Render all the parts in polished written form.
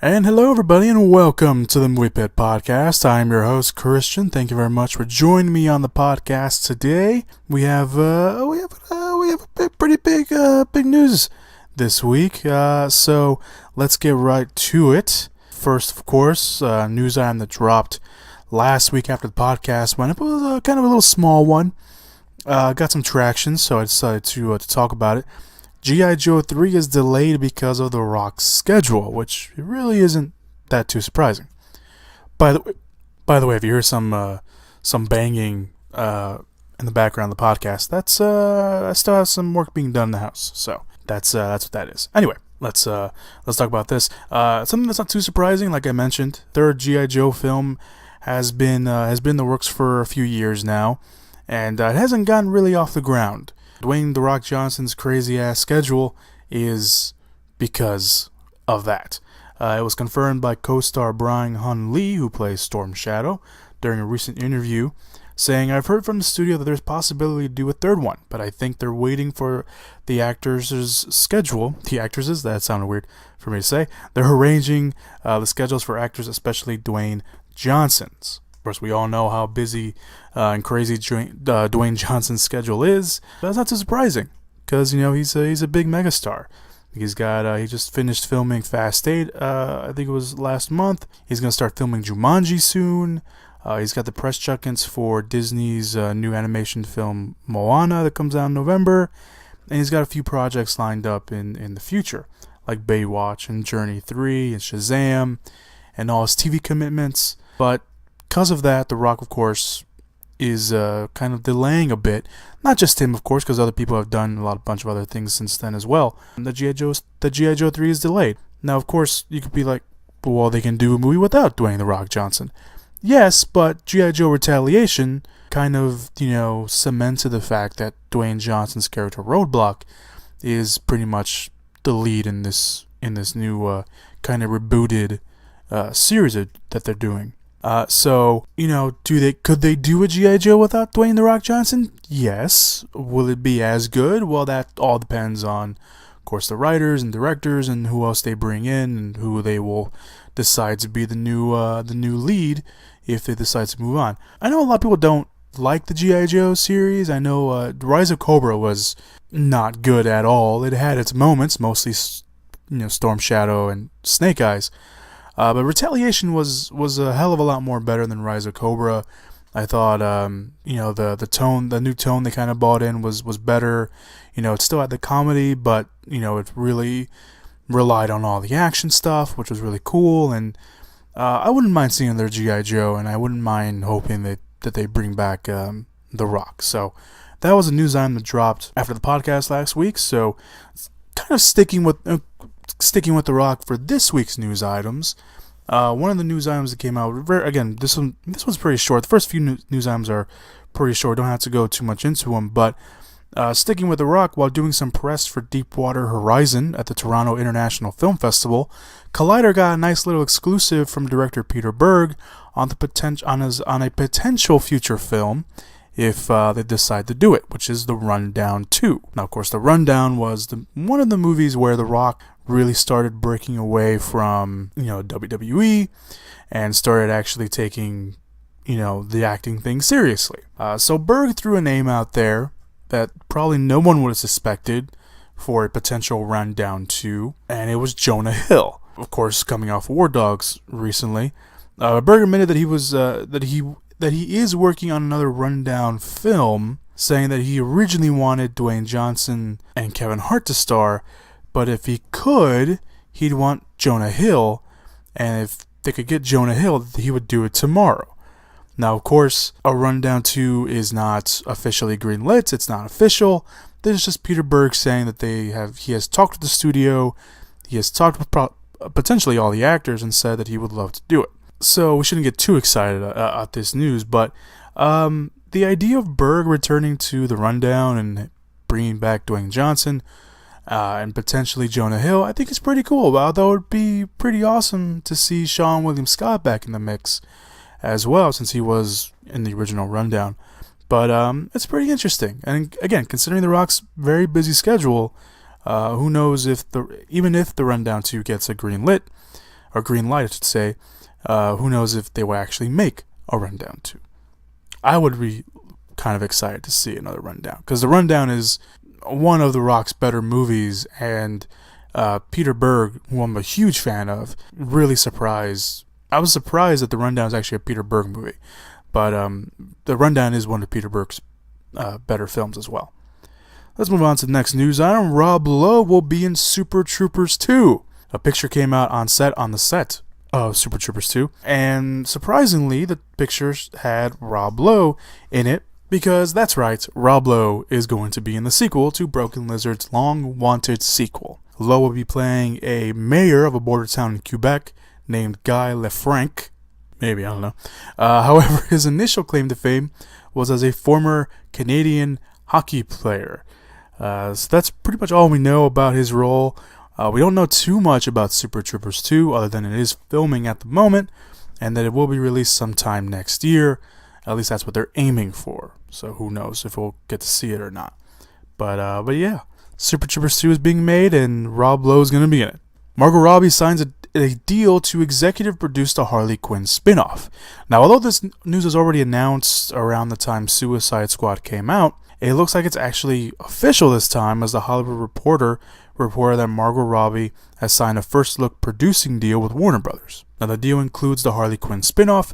And hello, everybody, and welcome to the Movie Pit Podcast. I'm your host, Christian. Thank you very much for joining me on the podcast today. We have pretty big news this week. So let's get right to it. First, of course, news item that dropped last week after the podcast went up. It was kind of a little small one. Got some traction, so I decided to talk about it. G.I. Joe 3 is delayed because of The Rock's schedule, which really isn't that too surprising. By the way, if you hear some banging in the background of the podcast, that's I still have some work being done in the house, so that's what that is. Anyway, let's talk about this. Something that's not too surprising, like I mentioned. Third G.I. Joe film has been in the works for a few years now, and it hasn't gotten really off the ground. Dwayne "The Rock" Johnson's crazy-ass schedule is because of that. It was confirmed by co-star Brian Hun Lee, who plays Storm Shadow, during a recent interview, saying, "I've heard from the studio that there's possibility to do a third one, but I think they're waiting for the actors' schedule." The actors'? That sounded weird for me to say. They're arranging the schedules for actors, especially Dwayne Johnson's. Of course, we all know how busy and crazy Dwayne Johnson's schedule is. But that's not too surprising, because he's a big megastar. He's got he just finished filming Fast 8. I think it was last month. He's gonna start filming Jumanji soon. He's got the press check-ins for Disney's new animation film Moana that comes out in November, and he's got a few projects lined up in the future, like Baywatch and Journey 3 and Shazam, and all his TV commitments. But because of that, The Rock, of course, is kind of delaying a bit. Not just him, of course, because other people have done a bunch of other things since then as well. And the G.I. Joe 3 is delayed. Now, of course, you could be like, well, they can do a movie without Dwayne "The Rock" Johnson. Yes, but G.I. Joe Retaliation kind of, cemented the fact that Dwayne Johnson's character Roadblock is pretty much the lead in this new kind of rebooted series that they're doing. So, could they do a G.I. Joe without Dwayne "The Rock" Johnson? Yes. Will it be as good? Well, that all depends on, of course, the writers and directors and who else they bring in and who they will decide to be the new lead if they decide to move on. I know a lot of people don't like the G.I. Joe series. I know Rise of Cobra was not good at all. It had its moments, mostly, Storm Shadow and Snake Eyes. But Retaliation was a hell of a lot more better than Rise of Cobra. I thought, the new tone they kind of brought in was better. It still had the comedy, but, it really relied on all the action stuff, which was really cool. And I wouldn't mind seeing their G.I. Joe, and I wouldn't mind hoping that they bring back The Rock. So that was a news item that dropped after the podcast last week. So kind of sticking with The Rock for this week's news items. One of the news items that came out, again, this one's pretty short. The first few news items are pretty short. Don't have to go too much into them. But sticking with The Rock, while doing some press for Deepwater Horizon at the Toronto International Film Festival, Collider got a nice little exclusive from director Peter Berg on a potential future film if they decide to do it, which is The Rundown 2. Now, of course, The Rundown was one of the movies where The Rock really started breaking away from, WWE and started actually taking, the acting thing seriously. So Berg threw a name out there that probably no one would have suspected for a potential Rundown 2, and it was Jonah Hill. Of course, coming off War Dogs recently, Berg admitted that he is working on another Rundown film, saying that he originally wanted Dwayne Johnson and Kevin Hart to star, but if he could, he'd want Jonah Hill, and if they could get Jonah Hill, he would do it tomorrow. Now, of course, a Rundown 2 is not officially greenlit. It's not official. This is just Peter Berg saying that he has talked with the studio, he has talked with potentially all the actors, and said that he would love to do it. So we shouldn't get too excited at this news, but the idea of Berg returning to The Rundown and bringing back Dwayne Johnson and potentially Jonah Hill, I think is pretty cool. Although it would be pretty awesome to see Sean William Scott back in the mix as well, since he was in the original Rundown. But it's pretty interesting. And again, considering The Rock's very busy schedule, who knows even if The Rundown 2 gets a green lit, or green light, I should say. Who knows if they will actually make a Rundown 2. I would be kind of excited to see another Rundown, because the Rundown is one of The Rock's better movies, and Peter Berg, who I'm a huge fan of, really surprised. I was surprised that the Rundown is actually a Peter Berg movie, but the Rundown is one of Peter Berg's better films as well. Let's move on to the next news item. Rob Lowe will be in Super Troopers 2. A picture came out on the set of Super Troopers 2, and surprisingly, the pictures had Rob Lowe in it, because that's right, Rob Lowe is going to be in the sequel to Broken Lizard's long-wanted sequel. Lowe will be playing a mayor of a border town in Quebec named Guy Lefranc. Maybe, I don't know. However, his initial claim to fame was as a former Canadian hockey player. So that's pretty much all we know about his role. We don't know too much about Super Troopers 2, other than it is filming at the moment, and that it will be released sometime next year. At least that's what they're aiming for. So who knows if we'll get to see it or not. But yeah, Super Troopers 2 is being made, and Rob Lowe is going to be in it. Margot Robbie signs a deal to executive produce the Harley Quinn spinoff. Now, although this news was already announced around the time Suicide Squad came out, it looks like it's actually official this time, as the Hollywood Reporter reported that Margot Robbie has signed a first-look producing deal with Warner Brothers. Now, the deal includes the Harley Quinn spinoff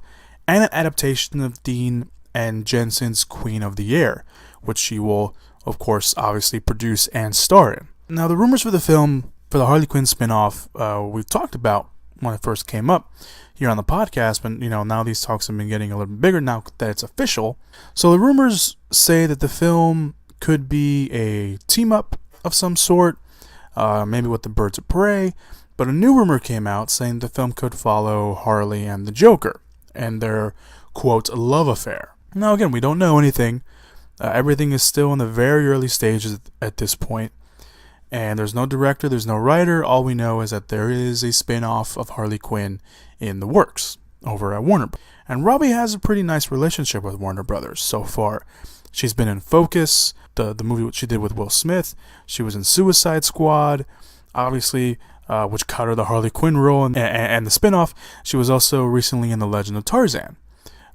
and an adaptation of Dean and Jensen's Queen of the Air, which she will, of course, obviously produce and star in. Now, the rumors for the film, for the Harley Quinn spinoff, we've talked about when it first came up here on the podcast, but now these talks have been getting a little bit bigger now that it's official. So the rumors say that the film could be a team-up of some sort, maybe with the Birds of Prey, but a new rumor came out saying the film could follow Harley and the Joker and their, quote, love affair. Now, again, we don't know anything. Everything is still in the very early stages at this point. And there's no director, there's no writer. All we know is that there is a spin-off of Harley Quinn in the works over at Warner. And Robbie has a pretty nice relationship with Warner Brothers so far. She's been in Focus, the movie she did with Will Smith. She was in Suicide Squad, obviously, which cut her the Harley Quinn role and the spin-off. She was also recently in The Legend of Tarzan,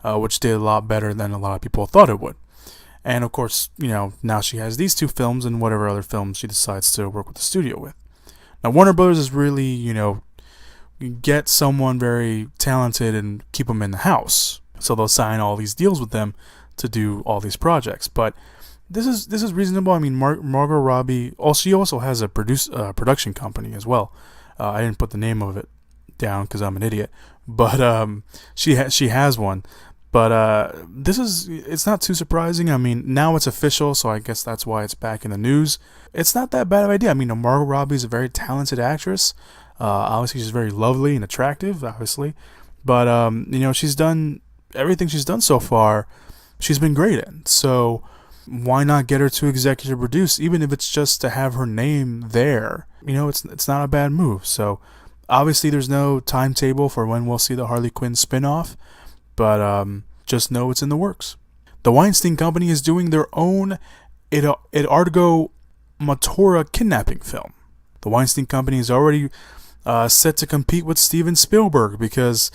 which did a lot better than a lot of people thought it would. And of course, now she has these two films and whatever other films she decides to work with the studio with. Now, Warner Brothers is really, get someone very talented and keep them in the house. So they'll sign all these deals with them to do all these projects. But this is reasonable. I mean, Margot Robbie, she also has a production company as well. I didn't put the name of it down because I'm an idiot. But she has one. But it's not too surprising. I mean, now it's official, so I guess that's why it's back in the news. It's not that bad of an idea. I mean, Margot Robbie is a very talented actress. Obviously, she's very lovely and attractive, obviously. But, she's done everything she's done so far, she's been great in. So why not get her to executive produce, even if it's just to have her name there? It's not a bad move. So obviously, there's no timetable for when we'll see the Harley Quinn spinoff. But just know it's in the works. The Weinstein Company is doing their own Edgardo Mortara kidnapping film. The Weinstein Company is already set to compete with Steven Spielberg, because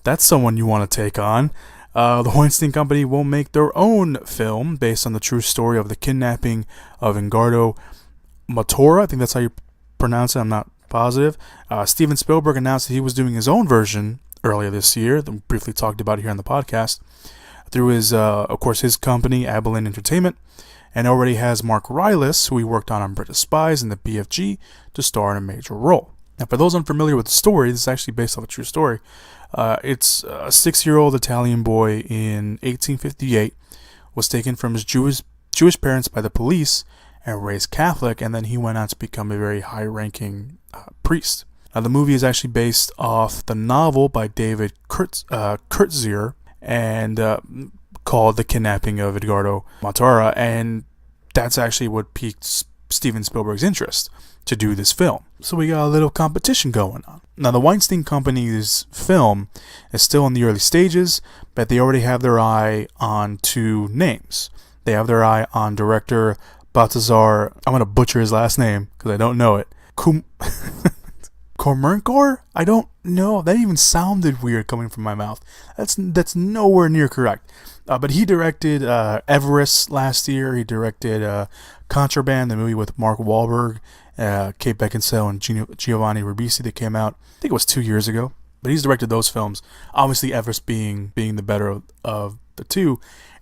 that's someone you want to take on. The Weinstein Company will make their own film based on the true story of the kidnapping of Edgardo Mortara. I think that's how you pronounce it. I'm not positive. Steven Spielberg announced that he was doing his own version earlier this year, that we briefly talked about it here on the podcast, through his, of course, his company, Abilene Entertainment, and already has Mark Rylance, who he worked on British Spies and the BFG, to star in a major role. Now, for those unfamiliar with the story, this is actually based off a true story. It's a 6-year-old Italian boy in 1858 was taken from his Jewish parents by the police and raised Catholic, and then he went on to become a very high-ranking priest. Now, the movie is actually based off the novel by David Kurtzir and called The Kidnapping of Edgardo Mortara, and that's actually what piqued Steven Spielberg's interest to do this film. So we got a little competition going on. Now, the Weinstein Company's film is still in the early stages, but they already have their eye on two names. They have their eye on director Balthazar, I'm going to butcher his last name because I don't know it, Cormercor? I don't know. That even sounded weird coming from my mouth. That's nowhere near correct. But he directed Everest last year. He directed Contraband, the movie with Mark Wahlberg, Kate Beckinsale, and Giovanni Ribisi that came out, I think it was 2 years ago. But he's directed those films. Obviously, Everest being the better of the two.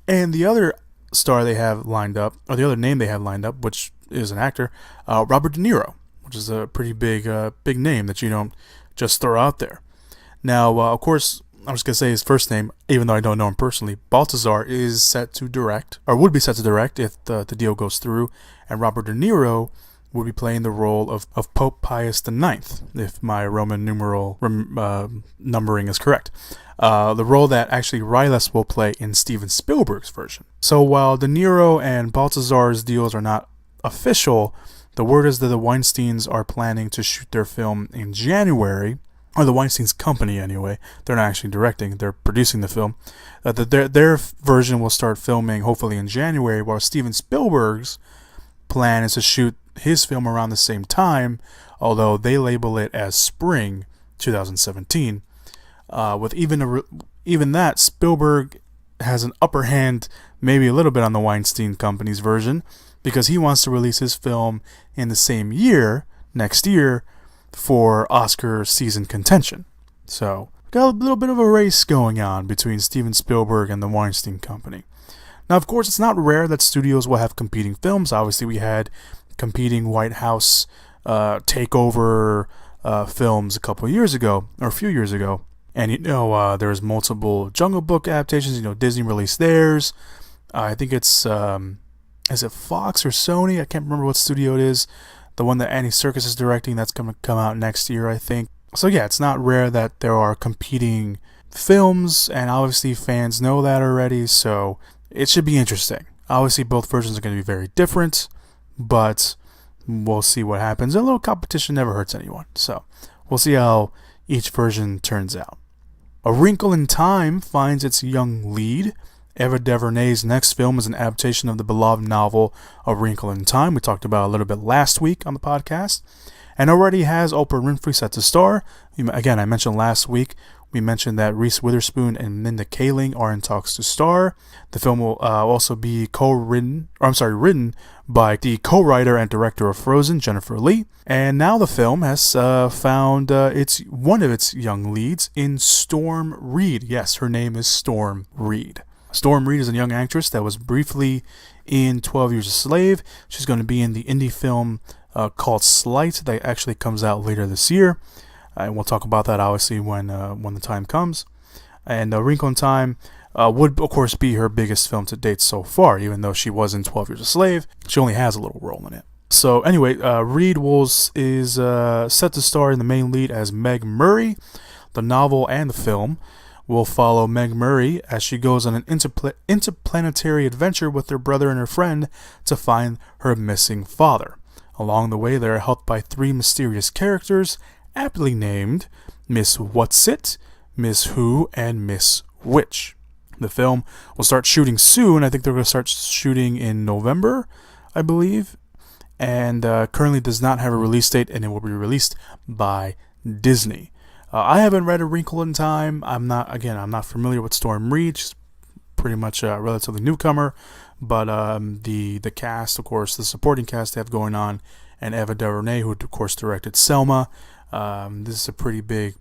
And the other star they have lined up, or the other name they have lined up, which is an actor, Robert De Niro, which is a pretty big name that you don't just throw out there. Now, of course, I'm just going to say his first name, even though I don't know him personally. Balthazar is set to direct, or would be set to direct if the deal goes through, and Robert De Niro would be playing the role of Pope Pius IX, if my Roman numeral numbering is correct. The role that actually Rylas will play in Steven Spielberg's version. So while De Niro and Balthazar's deals are not official, the word is that the Weinsteins are planning to shoot their film in January, or the Weinstein's company anyway. They're not actually directing, they're producing the film. Their version will start filming hopefully in January, while Steven Spielberg's plan is to shoot his film around the same time, although they label it as spring 2017. With even that, Spielberg has an upper hand, maybe a little bit on the Weinstein Company's version, because he wants to release his film in the same year, next year, for Oscar season contention. So, got a little bit of a race going on between Steven Spielberg and the Weinstein Company. Now, of course, it's not rare that studios will have competing films. Obviously, we had competing White House takeover films a couple of years ago, or a few years ago. And there's multiple Jungle Book adaptations. Disney released theirs. I think it's is it Fox or Sony? I can't remember what studio it is. The one that Andy Serkis is directing, that's going to come out next year, I think. So yeah, it's not rare that there are competing films, and obviously fans know that already, so it should be interesting. Obviously both versions are going to be very different, but we'll see what happens. A little competition never hurts anyone, so we'll see how each version turns out. A Wrinkle in Time finds its young lead. Ava DuVernay's next film is an adaptation of the beloved novel A Wrinkle in Time. We talked about it a little bit last week on the podcast, and already has Oprah Winfrey set to star. Again, I mentioned last week, we mentioned that Reese Witherspoon and Mindy Kaling are in talks to star. The film will also be written by the co-writer and director of Frozen, Jennifer Lee. And now the film has found one of its young leads in Storm Reid. Yes, her name is Storm Reid. Storm Reid is a young actress that was briefly in 12 Years a Slave. She's going to be in the indie film called Slight that actually comes out later this year. And we'll talk about that obviously when the time comes. And A Wrinkle in Time would, of course, be her biggest film to date so far, even though she was in 12 Years a Slave. She only has a little role in it. So anyway, Reid is set to star in the main lead as Meg Murray. The novel and the film will follow Meg Murray as she goes on an interplanetary adventure with her brother and her friend to find her missing father. Along the way, they are helped by three mysterious characters, aptly named Miss Whatsit, Miss Who, and Miss Which. The film will start shooting soon. I think they're going to start shooting in November, I believe. And currently does not have a release date, and it will be released by Disney. I haven't read A Wrinkle in Time. I'm not familiar with Storm Reid. She's pretty much a relatively newcomer. But the cast, of course, the supporting cast they have going on, and Ava DuVernay, who of course directed Selma. This is a pretty big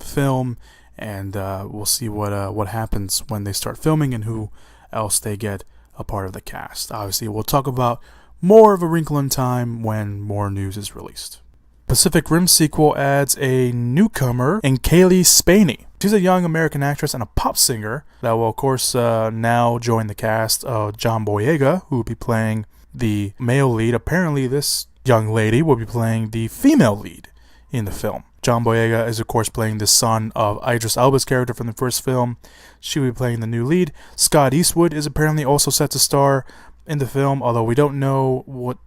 film, and we'll see what happens when they start filming and who else they get a part of the cast. Obviously, we'll talk about more of A Wrinkle in Time when more news is released. Pacific Rim sequel adds a newcomer in Kaylee Spaney. She's a young American actress and a pop singer that will, of course, now join the cast of John Boyega, who will be playing the male lead. Apparently, this young lady will be playing the female lead in the film. John Boyega is, of course, playing the son of Idris Elba's character from the first film. She will be playing the new lead. Scott Eastwood is apparently also set to star in the film, although we don't know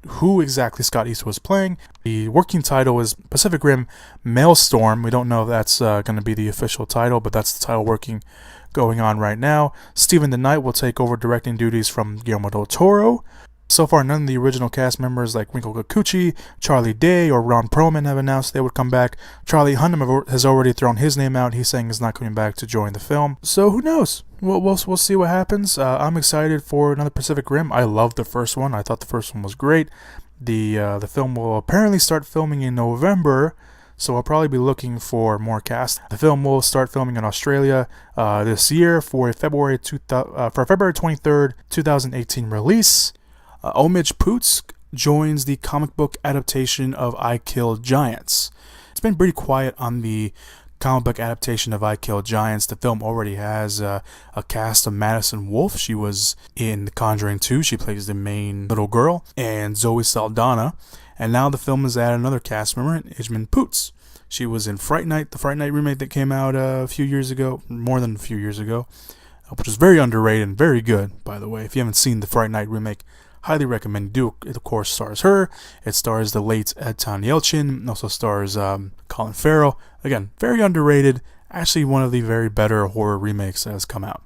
who exactly Scott Eastwood is playing. The working title is Pacific Rim Maelstrom. We don't know if that's going to be the official title, but that's the title going on right now. Stephen DeKnight will take over directing duties from Guillermo del Toro. So far, none of the original cast members like Wrinkle Kikuchi, Charlie Day, or Ron Perlman have announced they would come back. Charlie Hunnam has already thrown his name out. He's saying he's not coming back to join the film. So who knows? We'll see what happens. I'm excited for another Pacific Rim. I loved the first one. I thought the first one was great. The film will apparently start filming in November, so I'll probably be looking for more cast. The film will start filming in Australia this year for February 23rd, 2018 release. Homage Poots joins the comic book adaptation of I Kill Giants. It's been pretty quiet on the comic book adaptation of I Kill Giants. The film already has a cast of Madison Wolfe. She was in The Conjuring 2. She plays the main little girl. And Zoe Saldana. And now the film has added another cast member, Imogen Poots. She was in Fright Night, the Fright Night remake that came out a few years ago, more than a few years ago, which was very underrated and very good, by the way. If you haven't seen the Fright Night remake, highly recommend you do. It, of course, stars her. It stars the late Anton Yelchin. It also stars Colin Farrell. Again, very underrated. Actually, one of the very better horror remakes that has come out.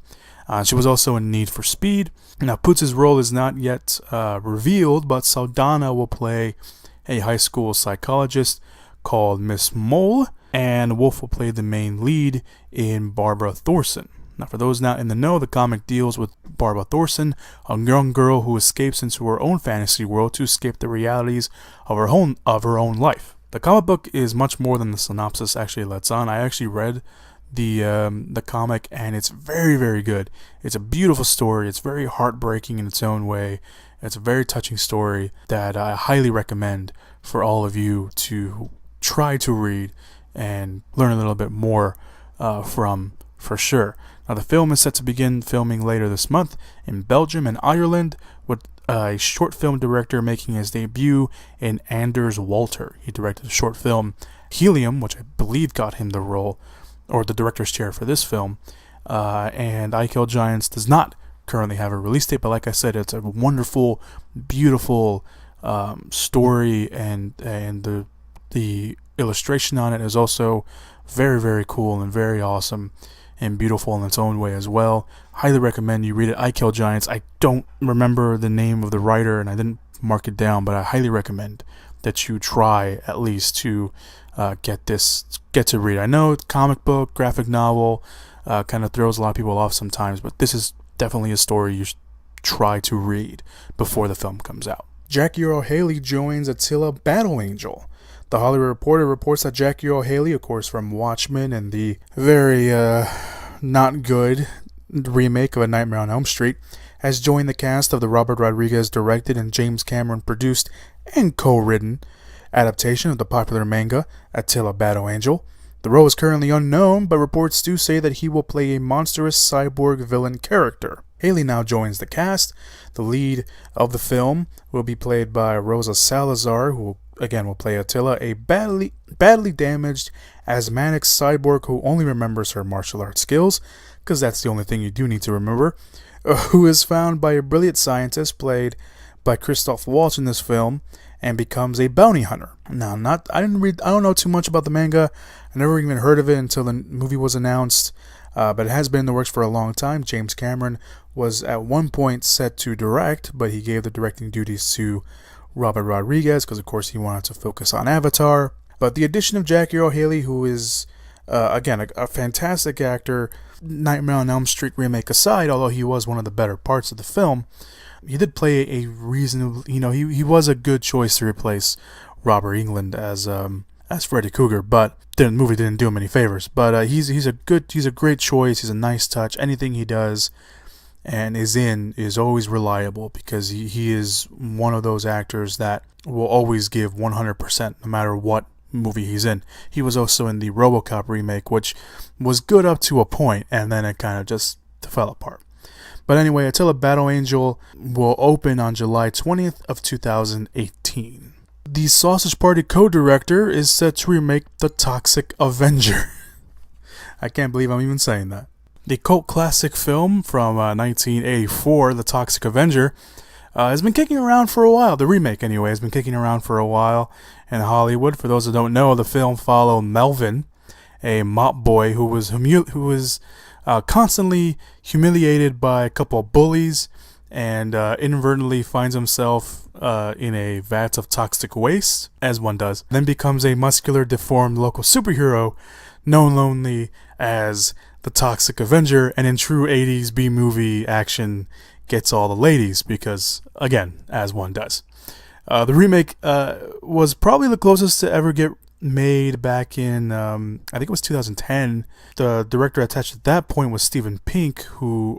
She was also in Need for Speed. Now, Poots' role is not yet revealed, but Saldana will play a high school psychologist called Miss Mole, and Wolf will play the main lead in Barbara Thorson. Now, for those not in the know, the comic deals with Barbara Thorson, a young girl who escapes into her own fantasy world to escape the realities of her own life. The comic book is much more than the synopsis actually lets on. I actually read the comic, and it's very, very good. It's a beautiful story. It's very heartbreaking in its own way. It's a very touching story that I highly recommend for all of you to try to read and learn a little bit more from, for sure. Now, the film is set to begin filming later this month in Belgium and Ireland, with a short film director making his debut in Anders Walter. He directed a short film, Helium, which I believe got him the role, or the director's chair for this film. And I Kill Giants does not currently have a release date, but like I said, it's a wonderful, beautiful story, and the illustration on it is also very, very cool and very awesome and beautiful in its own way as well. Highly recommend you read it. I Kill Giants. I don't remember the name of the writer, and I didn't mark it down, but I highly recommend that you try at least to get to read. I know it's comic book, graphic novel, kind of throws a lot of people off sometimes, but this is definitely a story you should try to read before the film comes out. Jackie Earle Haley joins Attila Battle Angel. The Hollywood Reporter reports that Jackie Earle Haley, of course from Watchmen and the very not good remake of A Nightmare on Elm Street, has joined the cast of the Robert Rodriguez directed and James Cameron produced and co-written adaptation of the popular manga Attila Battle Angel. The role is currently unknown, but reports do say that he will play a monstrous cyborg villain character. Haley now joins the cast. The lead of the film will be played by Rosa Salazar, who again will play Attila, a badly damaged asthmatic cyborg who only remembers her martial arts skills, because that's the only thing you do need to remember, who is found by a brilliant scientist played by Christoph Waltz in this film, and becomes a bounty hunter. Now, I don't know too much about the manga. I never even heard of it until the movie was announced, but it has been in the works for a long time. James Cameron was at one point set to direct, but he gave the directing duties to Robert Rodriguez because, of course, he wanted to focus on Avatar. But the addition of Jackie Earle Haley, who is, again, a fantastic actor, Nightmare on Elm Street remake aside, although he was one of the better parts of the film, he did play a reasonable, he was a good choice to replace Robert Englund as Freddy Krueger, but the movie didn't do him any favors. But he's a great choice. He's a nice touch. Anything he does and is always reliable, because he is one of those actors that will always give 100% no matter what movie he's in. He was also in the RoboCop remake, which was good up to a point, and then it kind of just fell apart. But anyway, Attila Battle Angel will open on July 20th of 2018. The Sausage Party co-director is set to remake The Toxic Avenger. I can't believe I'm even saying that. The cult classic film from 1984, The Toxic Avenger, has been kicking around for a while. The remake, anyway, has been kicking around for a while in Hollywood. For those who don't know, the film followed Melvin, a mop boy who was constantly humiliated by a couple of bullies, and inadvertently finds himself in a vat of toxic waste, as one does, then becomes a muscular, deformed local superhero known only as the Toxic Avenger, and in true 80s B-movie action gets all the ladies because, again, as one does. The remake was probably the closest to ever get made back in, I think it was 2010. The director attached at that point was Steve Pink, who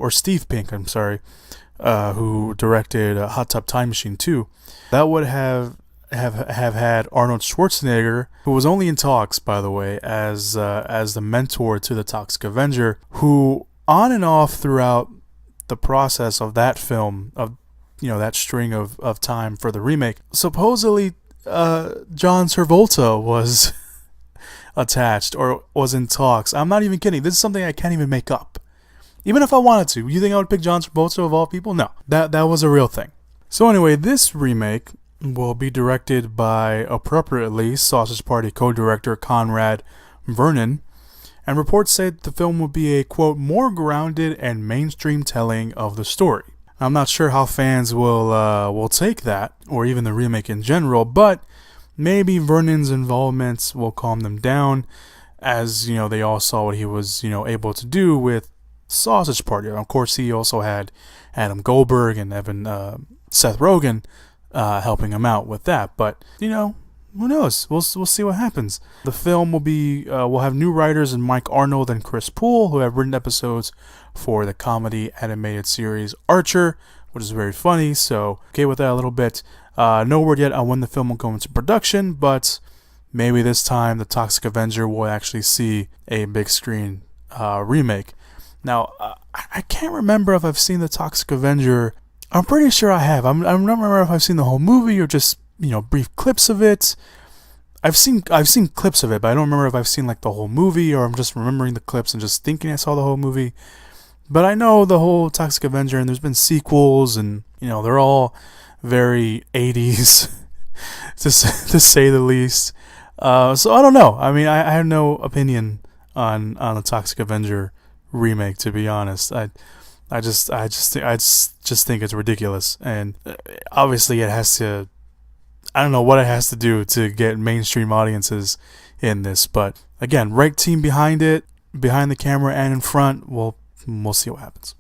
directed Hot Tub Time Machine 2. That would have had Arnold Schwarzenegger, who was only in talks, by the way, as the mentor to the Toxic Avenger, who on and off throughout the process of that film, of that string of time for the remake, supposedly John Travolta was attached or was in talks. I'm not even kidding. This is something I can't even make up. Even if I wanted to. You think I would pick John Travolta of all people? No. That was a real thing. So anyway, this remake will be directed by, appropriately, Sausage Party co-director Conrad Vernon, and reports say that the film will be a, quote, more grounded and mainstream telling of the story. I'm not sure how fans will take that, or even the remake in general, but maybe Vernon's involvement will calm them down, as, they all saw what he was, able to do with Sausage Party. Of course, he also had Adam Goldberg and Seth Rogen helping him out with that, but who knows? We'll see what happens. The film will have new writers in Mike Arnold and Chris Poole, who have written episodes for the comedy animated series Archer, which is very funny. So okay with that a little bit. No word yet on when the film will go into production, but maybe this time the Toxic Avenger will actually see a big screen remake. Now I can't remember if I've seen the Toxic Avenger. I'm pretty sure I have. I'm not remember if I've seen the whole movie or just brief clips of it. I've seen clips of it, but I don't remember if I've seen like the whole movie or I'm just remembering the clips and just thinking I saw the whole movie. But I know the whole Toxic Avenger, and there's been sequels, and they're all very 80s to say the least. So I don't know. I mean, I have no opinion on the Toxic Avenger remake, to be honest. I just think it's ridiculous, and obviously it has to. I don't know what it has to do to get mainstream audiences in this, but again, right team behind it, behind the camera and in front. We'll see what happens.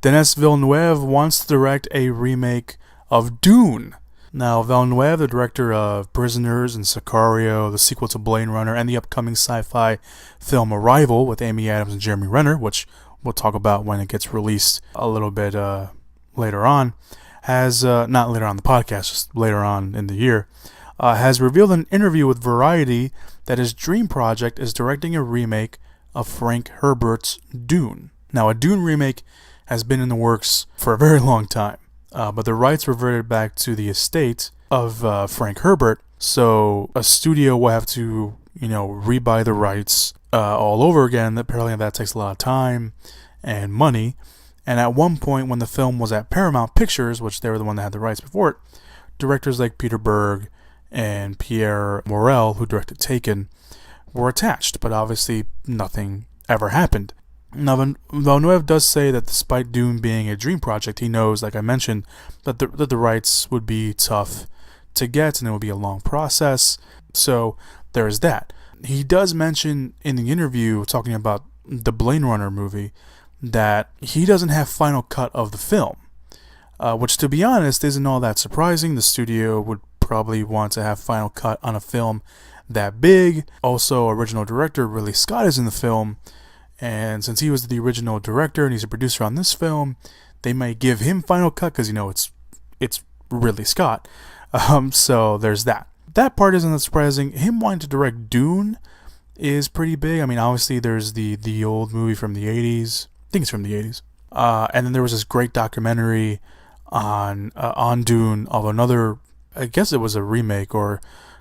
Denis Villeneuve wants to direct a remake of Dune. Now, Villeneuve, the director of Prisoners and Sicario, the sequel to Blade Runner, and the upcoming sci-fi film Arrival with Amy Adams and Jeremy Renner, which we'll talk about when it gets released a little bit later on, has, not later on in the podcast, just later on in the year, has revealed in an interview with Variety that his dream project is directing a remake of Frank Herbert's Dune. Now, a Dune remake has been in the works for a very long time, but the rights reverted back to the estate of Frank Herbert, so a studio will have to, rebuy the rights all over again. Apparently that takes a lot of time and money. And at one point, when the film was at Paramount Pictures, which they were the one that had the rights before it, directors like Peter Berg and Pierre Morel, who directed Taken, were attached, but obviously nothing ever happened. Now, Villeneuve does say that despite Dune being a dream project, he knows, like I mentioned, that the rights would be tough to get and it would be a long process. So there's that. He does mention in the interview, talking about the Blade Runner movie, that he doesn't have final cut of the film, which, to be honest, isn't all that surprising. The studio would probably want to have final cut on a film that big. Also, original director Ridley Scott is in the film, and since he was the original director and he's a producer on this film, they might give him final cut because it's Ridley Scott. So there's that. That part isn't that surprising. Him wanting to direct Dune is pretty big. I mean, obviously there's the old movie from the 80s. I think it's from the 80s. And then there was this great documentary on Dune of another, I guess it was a remake or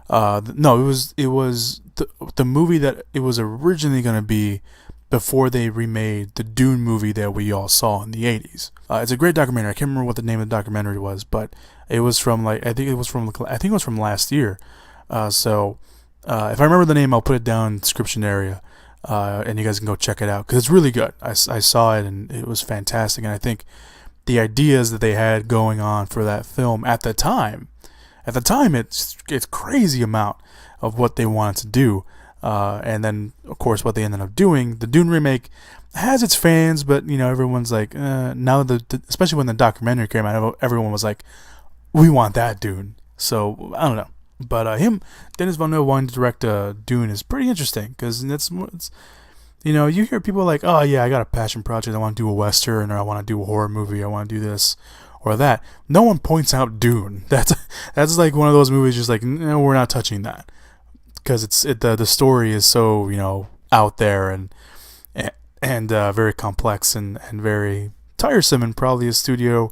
no, it was the movie that it was originally going to be before they remade the Dune movie that we all saw in the 80s. It's a great documentary. I can't remember what the name of the documentary was, but it was from I think it was from last year. So if I remember the name, I'll put it down in the description area. And you guys can go check it out because it's really good. I saw it and it was fantastic, and I think the ideas that they had going on for that film at the time. At the time, it's crazy amount of what they wanted to do. And then, of course, what they ended up doing. The Dune remake has its fans, but, everyone's like, now especially when the documentary came out, everyone was like, we want that Dune. So, I don't know. But Denis Villeneuve wanting to direct Dune is pretty interesting, because it's you hear people like, oh yeah, I got a passion project, I want to do a Western, or I want to do a horror movie, I want to do this or that. No one points out Dune. That's like one of those movies just like, no, we're not touching that. Because the story is so, out there and very complex and very tiresome, and probably a studio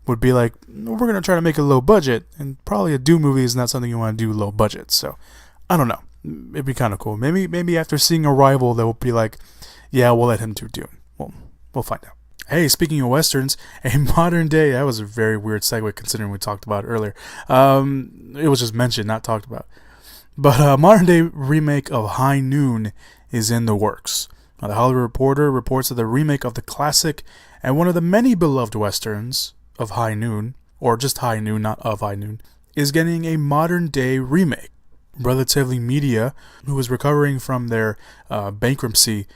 would be like, we're going to try to make it low budget, and probably a Dune movie is not something you want to do low budget. So, I don't know. It'd be kind of cool. Maybe after seeing Arrival, they'll be like, yeah, we'll let him do Dune. We'll find out. Hey, speaking of Westerns, a modern day, that was a very weird segue considering we talked about it earlier. It was just mentioned, not talked about. But a modern day remake of High Noon is in the works. Now, the Hollywood Reporter reports that the remake of the classic and one of the many beloved Westerns of High Noon, or just High Noon, not of High Noon, is getting a modern day remake. Relatively Media, who is recovering from their bankruptcy,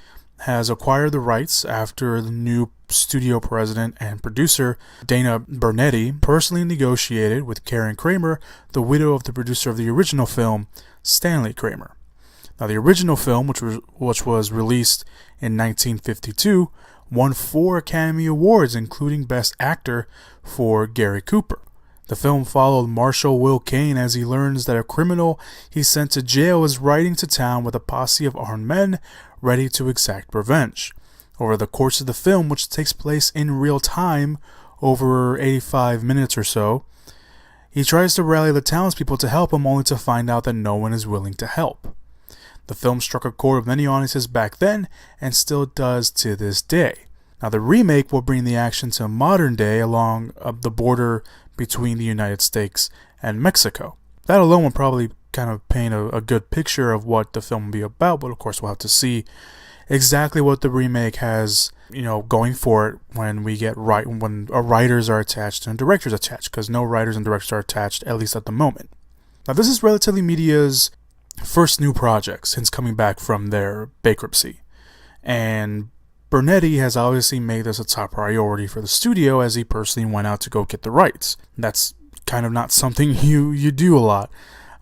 has acquired the rights after the new studio president and producer, Dana Bernetti, personally negotiated with Karen Kramer, the widow of the producer of the original film, Stanley Kramer. Now, the original film, which was released in 1952, won 4 Academy Awards, including Best Actor for Gary Cooper. The film followed Marshal Will Kane as he learns that a criminal he sent to jail is riding to town with a posse of armed men ready to exact revenge. Over the course of the film, which takes place in real time, over 85 minutes or so, he tries to rally the townspeople to help him, only to find out that no one is willing to help. The film struck a chord with many audiences back then, and still does to this day. Now, the remake will bring the action to modern day along the border between the United States and Mexico. That alone will probably kind of paint a good picture of what the film will be about, but of course we'll have to see exactly what the remake has, going for it when writers are attached and directors attached, because no writers and directors are attached, at least at the moment. Now, this is Relatively Media's first new project since coming back from their bankruptcy, and Bernetti has obviously made this a top priority for the studio, as he personally went out to go get the rights. That's kind of not something you do a lot,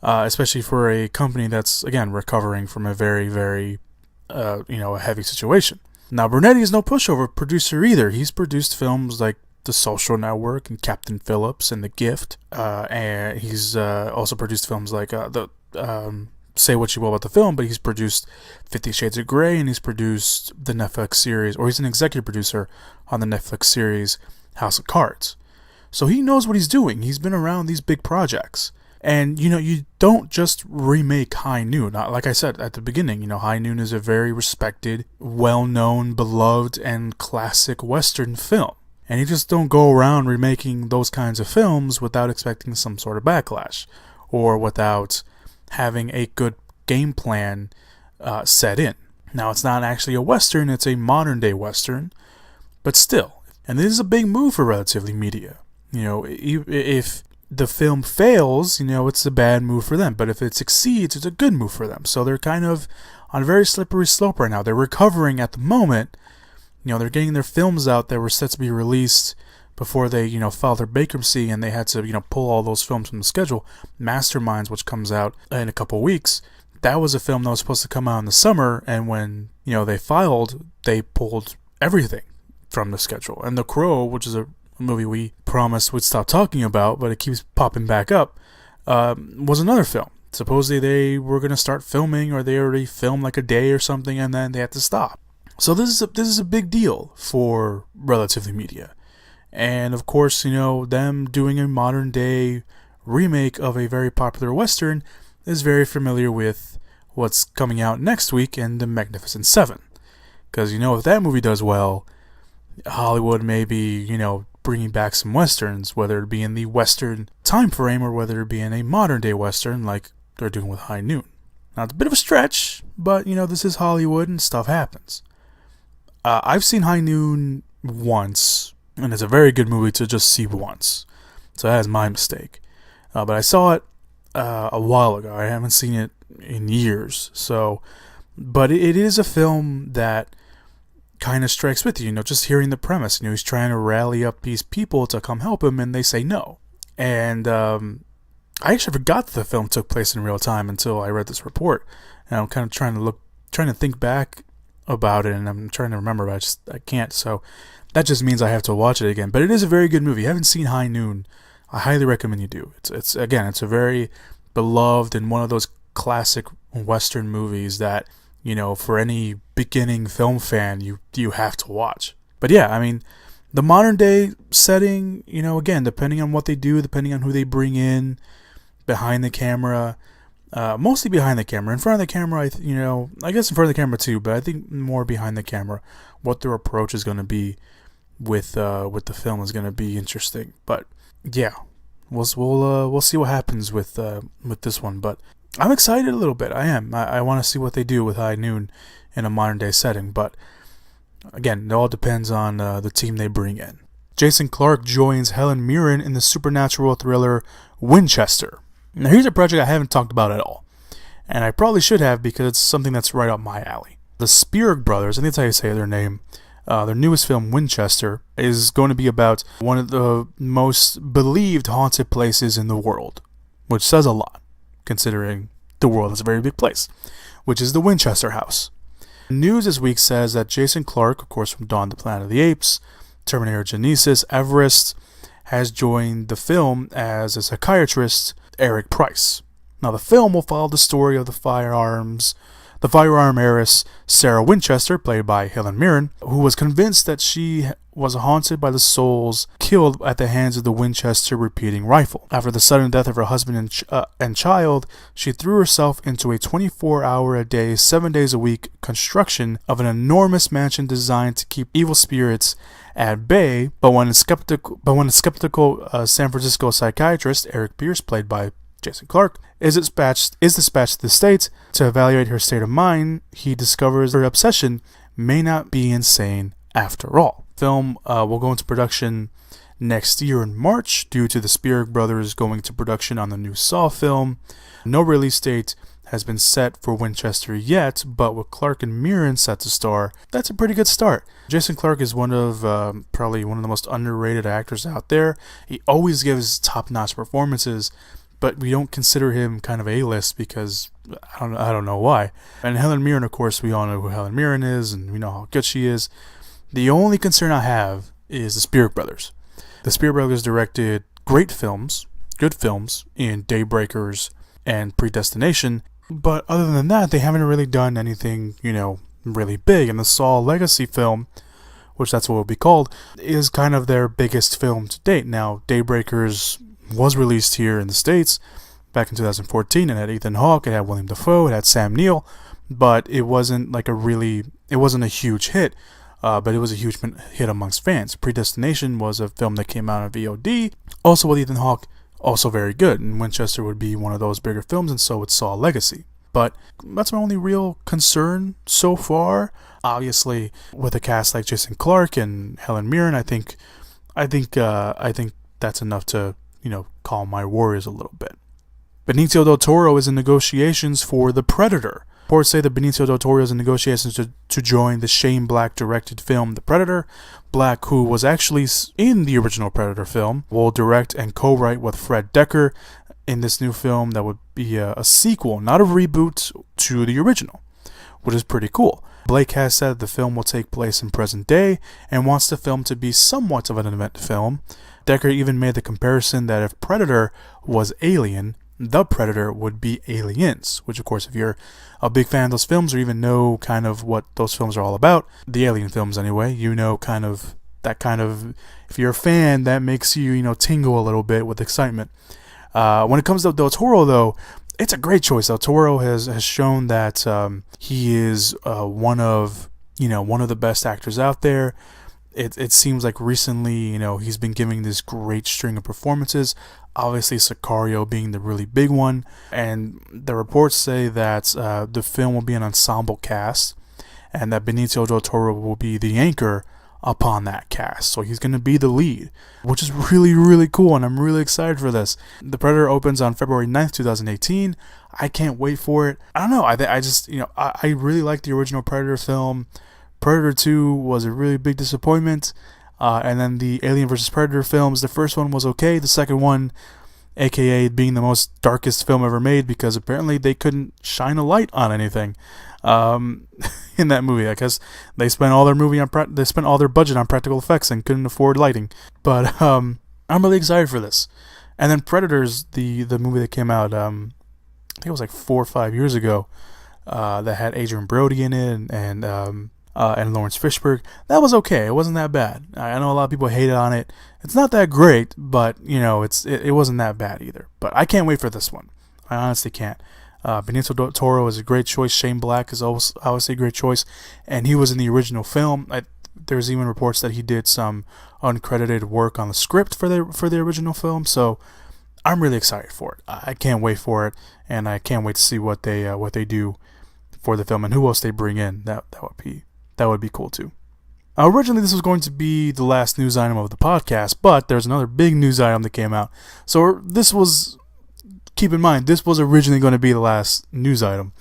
especially for a company that's, again, recovering from a very, very, a heavy situation. Now, Bernetti is no pushover producer either. He's produced films like The Social Network and Captain Phillips and The Gift, and he's also produced films like say what you will about the film, but he's produced 50 Shades of Grey, and he's produced the Netflix series, or he's an executive producer on the Netflix series House of Cards. So he knows what he's doing. He's been around these big projects. And, you don't just remake High Noon. Like I said at the beginning, High Noon is a very respected, well-known, beloved, and classic Western film. And you just don't go around remaking those kinds of films without expecting some sort of backlash, or without having a good game plan set in. Now, it's not actually a Western, it's a modern day Western, but still. And this is a big move for Relatively Media. If the film fails, it's a bad move for them, but if it succeeds, it's a good move for them. So they're kind of on a very slippery slope right now. They're recovering at the moment. They're getting their films out that were set to be released before they, filed their bankruptcy, and they had to, pull all those films from the schedule. Masterminds, which comes out in a couple weeks, that was a film that was supposed to come out in the summer, and when, they filed, they pulled everything from the schedule. And The Crow, which is a movie we promised we'd stop talking about, but it keeps popping back up, was another film. Supposedly they were going to start filming, or they already filmed like a day or something, and then they had to stop. So this is a big deal for Relatively Media. And of course, them doing a modern day remake of a very popular Western is very familiar with what's coming out next week in The Magnificent Seven. Because, if that movie does well, Hollywood may be, bringing back some Westerns, whether it be in the Western time frame or whether it be in a modern day Western like they're doing with High Noon. Now, it's a bit of a stretch, but, this is Hollywood and stuff happens. I've seen High Noon once, and it's a very good movie to just see once. So that is my mistake. But I saw it a while ago. I haven't seen it in years. But it is a film that kind of strikes with you. Just hearing the premise. He's trying to rally up these people to come help him, and they say no. And I actually forgot that the film took place in real time until I read this report. And I'm kind of trying to think back about it, and I'm trying to remember, but I can't. So that just means I have to watch it again. But it is a very good movie. If you haven't seen High Noon, I highly recommend you do. It's a very beloved and one of those classic Western movies that, for any beginning film fan, you have to watch. But yeah, I mean, the modern day setting, again, depending on what they do, depending on who they bring in behind the camera, mostly behind the camera. In front of the camera, I guess in front of the camera too, but I think more behind the camera, what their approach is going to be with the film is going to be interesting. But yeah, we'll see what happens with this one. But I'm excited a little bit. I am. I want to see what they do with High Noon in a modern day setting. But again, it all depends on the team they bring in. Jason Clarke joins Helen Mirren in the supernatural thriller Winchester. Now, here's a project I haven't talked about at all, and I probably should have because it's something that's right up my alley. The Berg brothers, I think that's how you say their name, their newest film, Winchester, is going to be about one of the most believed haunted places in the world, which says a lot, considering the world is a very big place, which is the Winchester house. News this week says that Jason Clarke, of course from Dawn of the Planet of the Apes, Terminator Genesis, Everest, has joined the film as a psychiatrist, Eric Price. Now, the film will follow the story of the firearm heiress Sarah Winchester, played by Helen Mirren, who was convinced that she was haunted by the souls killed at the hands of the Winchester repeating rifle. After the sudden death of her husband and child, she threw herself into a 24-hour-a-day, 7 days a week construction of an enormous mansion designed to keep evil spirits at bay. But when a skeptical San Francisco psychiatrist, Eric Pierce, played by Jason Clarke, is dispatched to the States to evaluate her state of mind, he discovers her obsession may not be insane after all. Film will go into production next year in March due to the Berg brothers going to production on the new Saw film. No release date has been set for Winchester yet, but with Clarke and Mirren set to star, that's a pretty good start. Jason Clarke is probably one of the most underrated actors out there. He always gives top-notch performances, but we don't consider him kind of A-list because I don't know why. And Helen Mirren, of course, we all know who Helen Mirren is, and we know how good she is. The only concern I have is the Berg brothers. The Berg brothers directed great films, good films, in Daybreakers and Predestination, but other than that, they haven't really done anything, really big. And the Saw Legacy film, which that's what it will be called, is kind of their biggest film to date. Now, Daybreakers was released here in the States back in 2014. It had Ethan Hawke, it had William Dafoe, it had Sam Neill, but it wasn't a huge hit. But it was a huge hit amongst fans. Predestination was a film that came out on VOD, also with Ethan Hawke, also very good, and Winchester would be one of those bigger films, and so would Saw Legacy. But that's my only real concern so far. Obviously, with a cast like Jason Clarke and Helen Mirren, I think that's enough to calm my worries a little bit. Benicio Del Toro is in negotiations for The Predator. Reports say that Benicio Del Toro is in negotiations to join the Shane Black directed film The Predator. Black, who was actually in the original Predator film, will direct and co-write with Fred Dekker in this new film that would be a sequel, not a reboot, to the original, which is pretty cool. Blake has said the film will take place in present day and wants the film to be somewhat of an event film. Dekker even made the comparison that if Predator was Alien, The Predator would be Aliens, which of course, if you're a big fan of those films or even know kind of what those films are all about, the Alien films anyway, if you're a fan, that makes you, tingle a little bit with excitement. When it comes to Del Toro, though, it's a great choice. Del Toro has shown that he is one of the best actors out there. It seems like recently, he's been giving this great string of performances. Obviously, Sicario being the really big one. And the reports say that the film will be an ensemble cast and that Benicio Del Toro will be the anchor upon that cast. So he's going to be the lead, which is really, really cool, and I'm really excited for this. The Predator opens on February 9th, 2018. I can't wait for it. I don't know. I just, I really like the original Predator film. Predator 2 was a really big disappointment. And then the Alien vs. Predator films, the first one was okay. The second one, aka being the most darkest film ever made, because apparently they couldn't shine a light on anything in that movie. I guess they spent all their budget on practical effects and couldn't afford lighting. But I'm really excited for this. And then Predators, the movie that came out, I think it was like 4 or 5 years ago, that had Adrian Brody in it and Lawrence Fishburne. That was okay. It wasn't that bad. I know a lot of people hated on it. It's not that great, but it wasn't that bad either. But I can't wait for this one. I honestly can't. Benicio Del Toro is a great choice. Shane Black is obviously a great choice, and he was in the original film. There's even reports that he did some uncredited work on the script for the original film. So I'm really excited for it. I can't wait for it, and I can't wait to see what they do for the film and who else they bring in. That would be cool too. Originally, this was going to be the last news item of the podcast, but there's another big news item that came out. So keep in mind, this was originally going to be the last news item.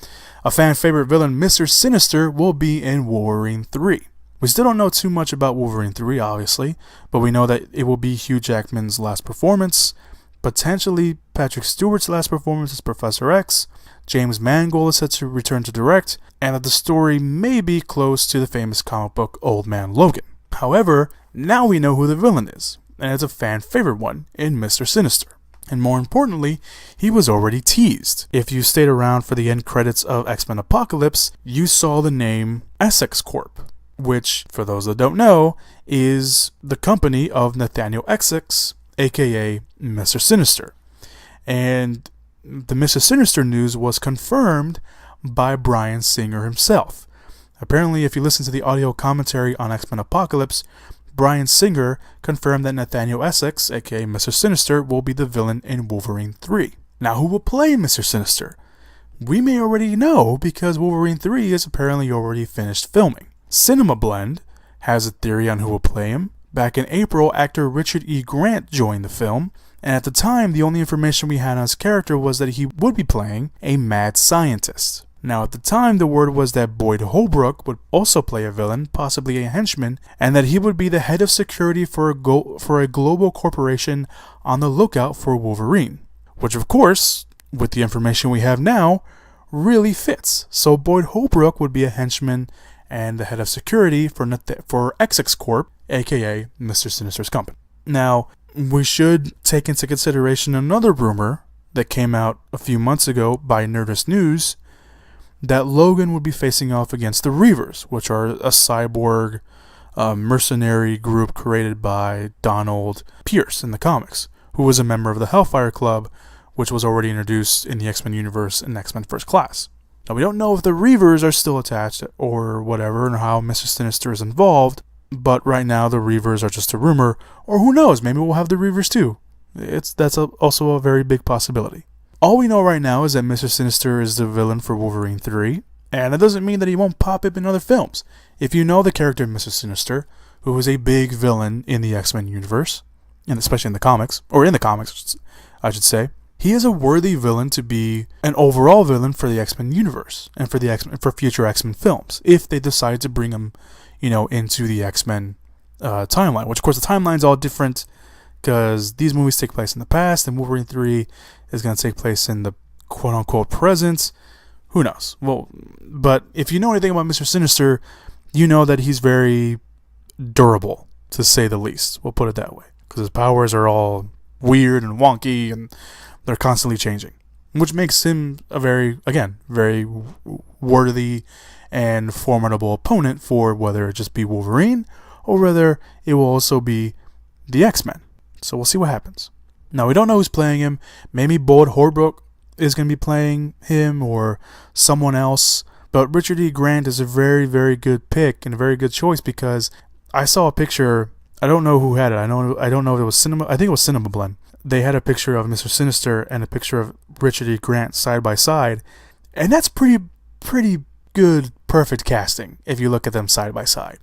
A fan favorite villain, Mr. Sinister, will be in Wolverine 3. We still don't know too much about Wolverine 3, obviously, but we know that it will be Hugh Jackman's last performance, potentially Patrick Stewart's last performance as Professor X. James Mangold is set to return to direct, and that the story may be close to the famous comic book Old Man Logan. However, now we know who the villain is, and it's a fan favorite one in Mr. Sinister. And more importantly, he was already teased. If you stayed around for the end credits of X-Men Apocalypse, you saw the name Essex Corp, which, for those that don't know, is the company of Nathaniel Essex, aka Mr. Sinister. And the Mr. Sinister news was confirmed by Bryan Singer himself. Apparently, if you listen to the audio commentary on X-Men Apocalypse, Bryan Singer confirmed that Nathaniel Essex, aka Mr. Sinister, will be the villain in Wolverine 3. Now, who will play Mr. Sinister? We may already know, because Wolverine 3 is apparently already finished filming. Cinema Blend has a theory on who will play him. Back in April, actor Richard E. Grant joined the film, and at the time, the only information we had on his character was that he would be playing a mad scientist. Now, at the time, the word was that Boyd Holbrook would also play a villain, possibly a henchman, and that he would be the head of security for a global corporation on the lookout for Wolverine. Which, of course, with the information we have now, really fits. So Boyd Holbrook would be a henchman and the head of security for Essex Corp, aka Mr. Sinister's company. Now, we should take into consideration another rumor that came out a few months ago by Nerdist News, that Logan would be facing off against the Reavers, which are a cyborg mercenary group created by Donald Pierce in the comics, who was a member of the Hellfire Club, which was already introduced in the X-Men universe in X-Men First Class. Now, we don't know if the Reavers are still attached or whatever, and how Mr. Sinister is involved, but right now the Reavers are just a rumor, or who knows, maybe we'll have the Reavers too. That's also a very big possibility. All we know right now is that Mr. Sinister is the villain for Wolverine 3, and it doesn't mean that he won't pop up in other films. If you know the character of Mr. Sinister, who is a big villain in the X-Men universe, and especially in the comics, I should say, he is a worthy villain to be an overall villain for the X-Men universe, and for future X-Men films, if they decide to bring him, into the X-Men timeline. Which, of course, the timeline's all different, because these movies take place in the past, and Wolverine 3 is going to take place in the quote-unquote present. Who knows? Well, but if you know anything about Mr. Sinister, you know that he's very durable, to say the least. We'll put it that way. Because his powers are all weird and wonky, and they're constantly changing. Which makes him a very worthy and formidable opponent for whether it just be Wolverine, or whether it will also be the X-Men. So we'll see what happens. Now, we don't know who's playing him. Maybe Boyd Holbrook is going to be playing him, or someone else. But Richard E. Grant is a very, very good pick and a very good choice, because I saw a picture. I don't know who had it. I don't know if it was Cinema. I think it was Cinema Blend. They had a picture of Mr. Sinister and a picture of Richard E. Grant side by side, and that's pretty good, perfect casting if you look at them side by side.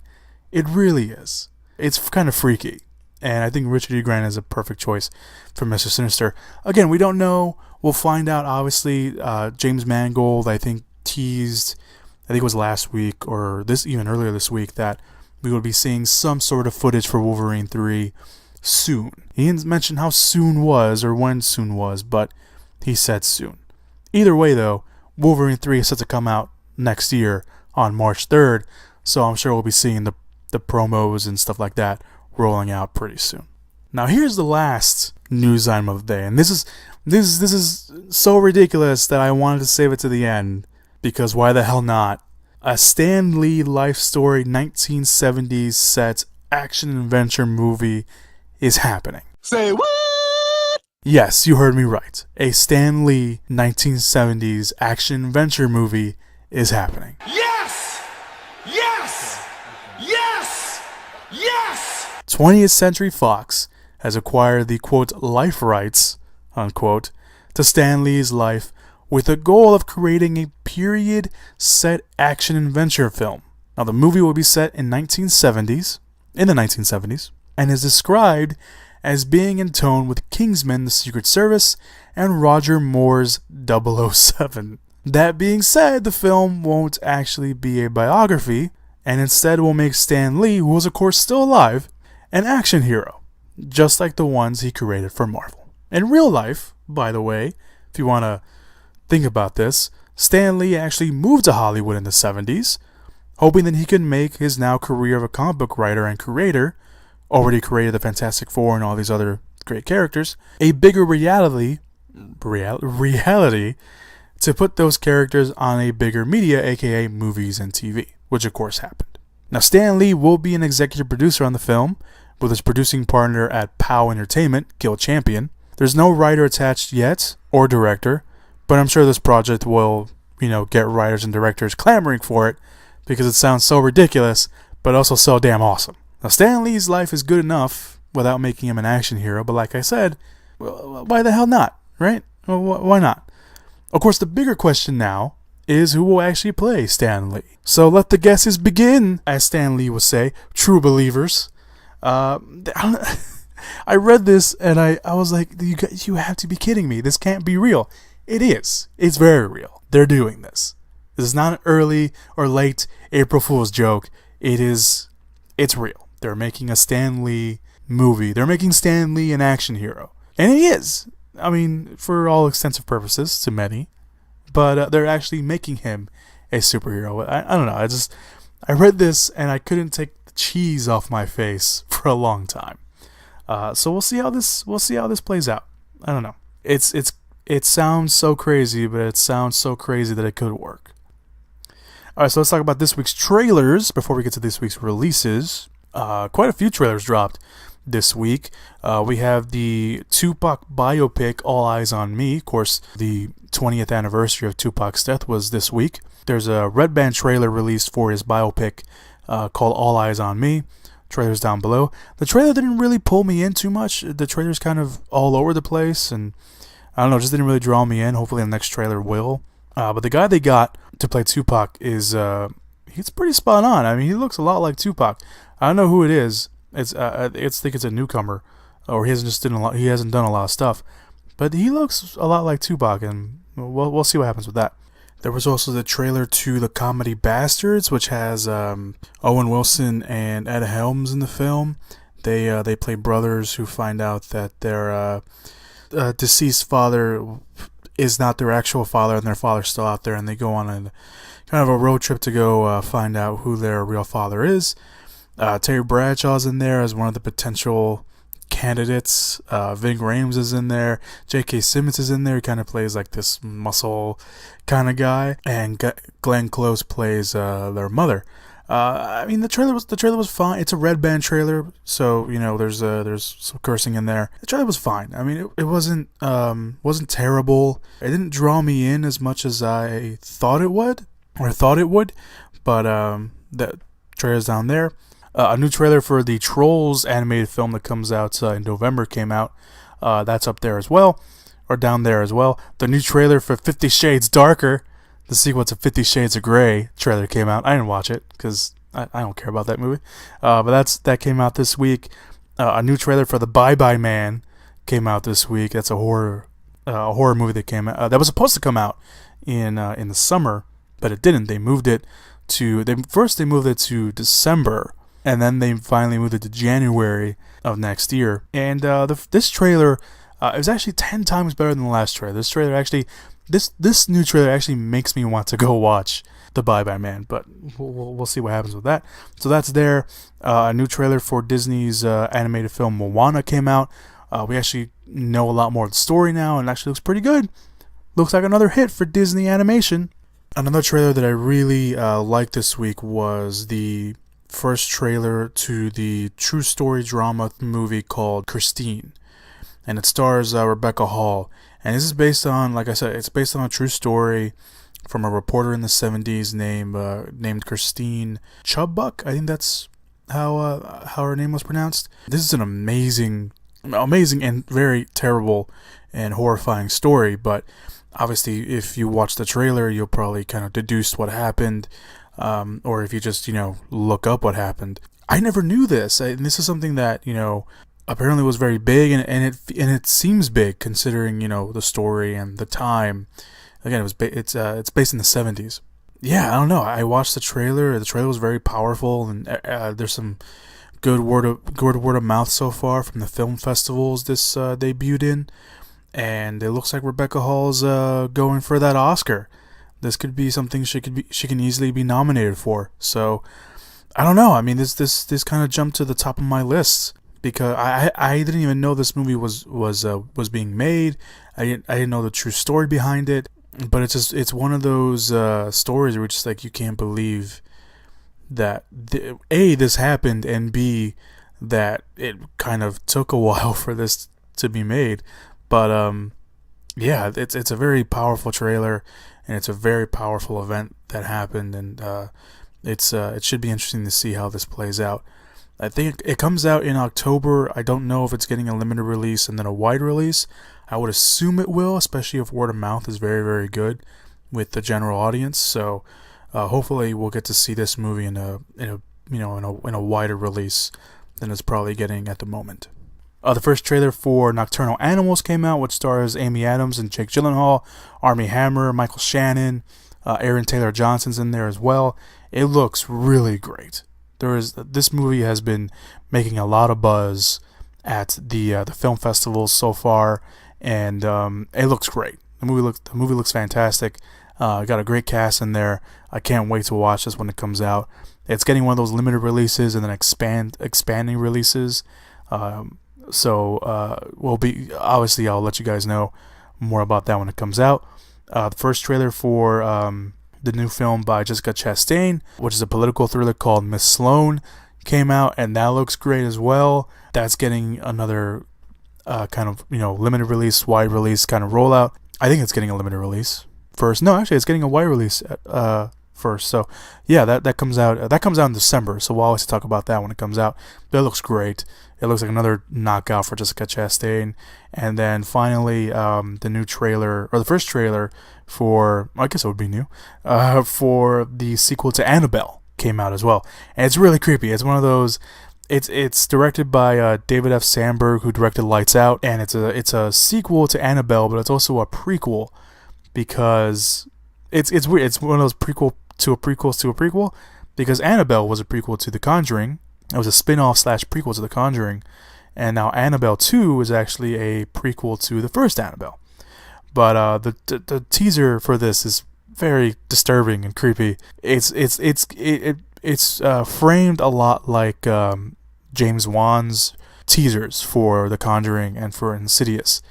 It really is. It's kind of freaky. And I think Richard E. Grant is a perfect choice for Mr. Sinister. Again, we don't know. We'll find out, obviously. James Mangold, I think, teased, I think it was last week or even earlier this week, that we will be seeing some sort of footage for Wolverine 3 soon. He didn't mention how soon was or when soon was, but he said soon. Either way, though, Wolverine 3 is set to come out next year on March 3rd, so I'm sure we'll be seeing the promos and stuff like that rolling out pretty soon. Now, here's the last news item of the day, and this is so ridiculous that I wanted to save it to the end, because why the hell not? A Stan Lee life story 1970s set action adventure movie is happening. Say what? Yes, you heard me right. A Stan Lee 1970s action adventure movie is happening. Yes! Yes! Yes! Yes! 20th Century Fox has acquired the, quote, life rights, unquote, to Stan Lee's life with the goal of creating a period set action adventure film. Now, the movie will be set in the 1970s, and is described as being in tone with Kingsman: The Secret Service and Roger Moore's 007. That being said, the film won't actually be a biography, and instead will make Stan Lee, who was of course still alive, an action hero, just like the ones he created for Marvel. In real life, by the way, if you want to think about this, Stan Lee actually moved to Hollywood in the 70s, hoping that he could make his now career of a comic book writer and creator, already created the Fantastic Four and all these other great characters, a bigger reality to put those characters on a bigger media, aka movies and TV, which of course happened. Now, Stan Lee will be an executive producer on the film, with his producing partner at POW Entertainment, Gil Champion. There's no writer attached yet, or director, but I'm sure this project will, get writers and directors clamoring for it, because it sounds so ridiculous, but also so damn awesome. Now, Stan Lee's life is good enough without making him an action hero, but like I said, why the hell not, right? Well, why not? Of course, the bigger question now is who will actually play Stan Lee. So let the guesses begin, as Stan Lee would say, true believers. I read this and I was like, you have to be kidding me. This can't be real. It is. It's very real. They're doing this. This is not an early or late April Fool's joke. It's real. They're making a Stan Lee movie. They're making Stan Lee an action hero. And he is. I mean, for all extensive purposes, to many. But they're actually making him a superhero. I don't know. I read this and I couldn't take the cheese off my face for a long time. So we'll see how this plays out. I don't know. It sounds so crazy, but it sounds so crazy that it could work. Alright, so let's talk about this week's trailers before we get to this week's releases. Quite a few trailers dropped this week. We have the Tupac biopic, All Eyes on Me. Of course, the 20th anniversary of Tupac's death was this week. There's a Red Band trailer released for his biopic called All Eyes on Me. Trailer's down below. The trailer didn't really pull me in too much. The trailer's kind of all over the place, and I don't know, just didn't really draw me in. Hopefully the next trailer will. But the guy they got to play Tupac is he's pretty spot on. I mean, he looks a lot like Tupac. I don't know who it is. I think it's a newcomer, or he hasn't done a lot of stuff, but he looks a lot like Tupac, and we'll see what happens with that. There was also the trailer to the comedy Bastards, which has Owen Wilson and Ed Helms in the film. They play brothers who find out that their deceased father is not their actual father, and their father's still out there, and they go on a kind of a road trip to go find out who their real father is. Terry Bradshaw's in there as one of the potential candidates. Ving Rhames is in there. J.K. Simmons is in there. He kind of plays like this muscle kind of guy. And Glenn Close plays their mother. I mean, the trailer was fine. It's a Red Band trailer, so there's some cursing in there. The trailer was fine. I mean, it wasn't terrible. It didn't draw me in as much as I thought it would, but the trailer's down there. A new trailer for the Trolls animated film that comes out in November came out. That's up there as well, or down there as well. The new trailer for 50 Shades Darker, the sequel to 50 Shades of Grey trailer came out. I didn't watch it because I don't care about that movie. But that came out this week. A new trailer for The Bye Bye Man came out this week. That's a horror movie that came out. That was supposed to come out in the summer, but it didn't. They moved it to December, and then they finally moved it to January of next year. And this trailer is actually 10 times better than the last trailer. This new trailer actually makes me want to go watch The Bye Bye Man, but we'll see what happens with that. So that's there. A new trailer for Disney's animated film Moana came out. We actually know a lot more of the story now, and it actually looks pretty good. Looks like another hit for Disney Animation. Another trailer that I really liked this week was the first trailer to the true story drama movie called Christine, and it stars Rebecca Hall. And this is based on, like I said, it's based on a true story from a reporter in the 70s named Christine Chubbuck. I think that's how her name was pronounced. This is an amazing and very terrible and horrifying story, but obviously if you watch the trailer, you'll probably kind of deduce what happened, or if you just, look up what happened. I never knew this, and this is something that, apparently was very big, and it seems big considering, the story and the time. Again, it's based in the 70s. Yeah, I don't know. I watched the trailer. The trailer was very powerful, and there's some good word of mouth so far from the film festivals this debuted in, and it looks like Rebecca Hall's going for that Oscar. This could be something she can easily be nominated for. So I don't know. I mean, this kind of jumped to the top of my list because I didn't even know this movie was being made. I didn't know the true story behind it. But it's one of those stories where it's just like you can't believe that A, this happened, and B, that it kind of took a while for this to be made. But yeah, it's a very powerful trailer, and it's a very powerful event that happened, and it should be interesting to see how this plays out. I think it comes out in October. I don't know if it's getting a limited release and then a wide release. I would assume it will, especially if word of mouth is very, very good with the general audience. So hopefully we'll get to see this movie in a wider release than it's probably getting at the moment. The first trailer for Nocturnal Animals came out, which stars Amy Adams and Jake Gyllenhaal, Armie Hammer, Michael Shannon, Aaron Taylor Johnson's in there as well. It looks really great. This movie has been making a lot of buzz at the film festivals so far, and it looks great. The movie looks fantastic. Got a great cast in there. I can't wait to watch this when it comes out. It's getting one of those limited releases and then expanding releases. So we'll be obviously I'll let you guys know more about that when it comes out. The first trailer for the new film by Jessica Chastain, which is a political thriller called Miss Sloane, came out, and that looks great as well. That's getting another kind of limited release, wide release kind of rollout. I think it's getting a limited release first. No, actually, it's getting a wide release first. So yeah, that comes out. That comes out in December. So we'll always talk about that when it comes out. That looks great. It looks like another knockout for Jessica Chastain. And then finally, the new trailer, or the first trailer for, I guess it would be new, for the sequel to Annabelle came out as well. And it's really creepy. It's one of those, it's directed by David F. Sandberg, who directed Lights Out, and it's a sequel to Annabelle, but it's also a prequel because it's weird. It's one of those prequel to a prequel to a prequel, because Annabelle was a prequel to The Conjuring. It was a spin-off / prequel to The Conjuring, and now Annabelle 2 is actually a prequel to the first Annabelle. But the teaser for this is very disturbing and creepy. It's framed a lot like James Wan's teasers for The Conjuring and for Insidious,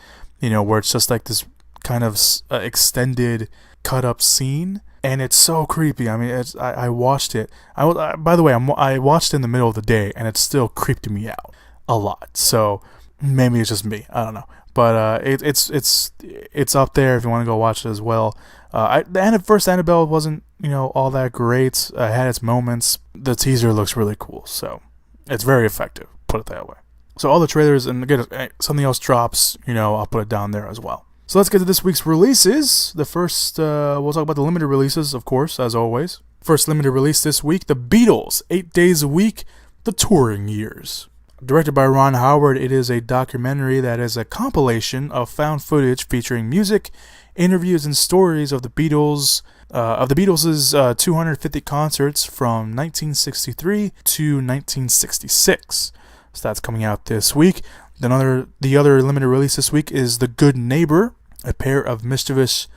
where it's just like this kind of extended cut up scene, and it's so creepy. I mean, I watched it. By the way, I watched it in the middle of the day, and it still creeped me out a lot. So maybe it's just me. I don't know. But it's up there if you want to go watch it as well. The first Annabelle wasn't all that great. It had its moments. The teaser looks really cool, so it's very effective. Put it that way. So all the trailers, and again, something else drops, I'll put it down there as well. So let's get to this week's releases. The first, we'll talk about the limited releases, of course, as always. First limited release this week, The Beatles, 8 Days a Week, The Touring Years. Directed by Ron Howard, it is a documentary that is a compilation of found footage featuring music, interviews, and stories of the Beatles, Beatles' 250 concerts from 1963 to 1966. So that's coming out this week. The other limited release this week is The Good Neighbor, a pair of mischievous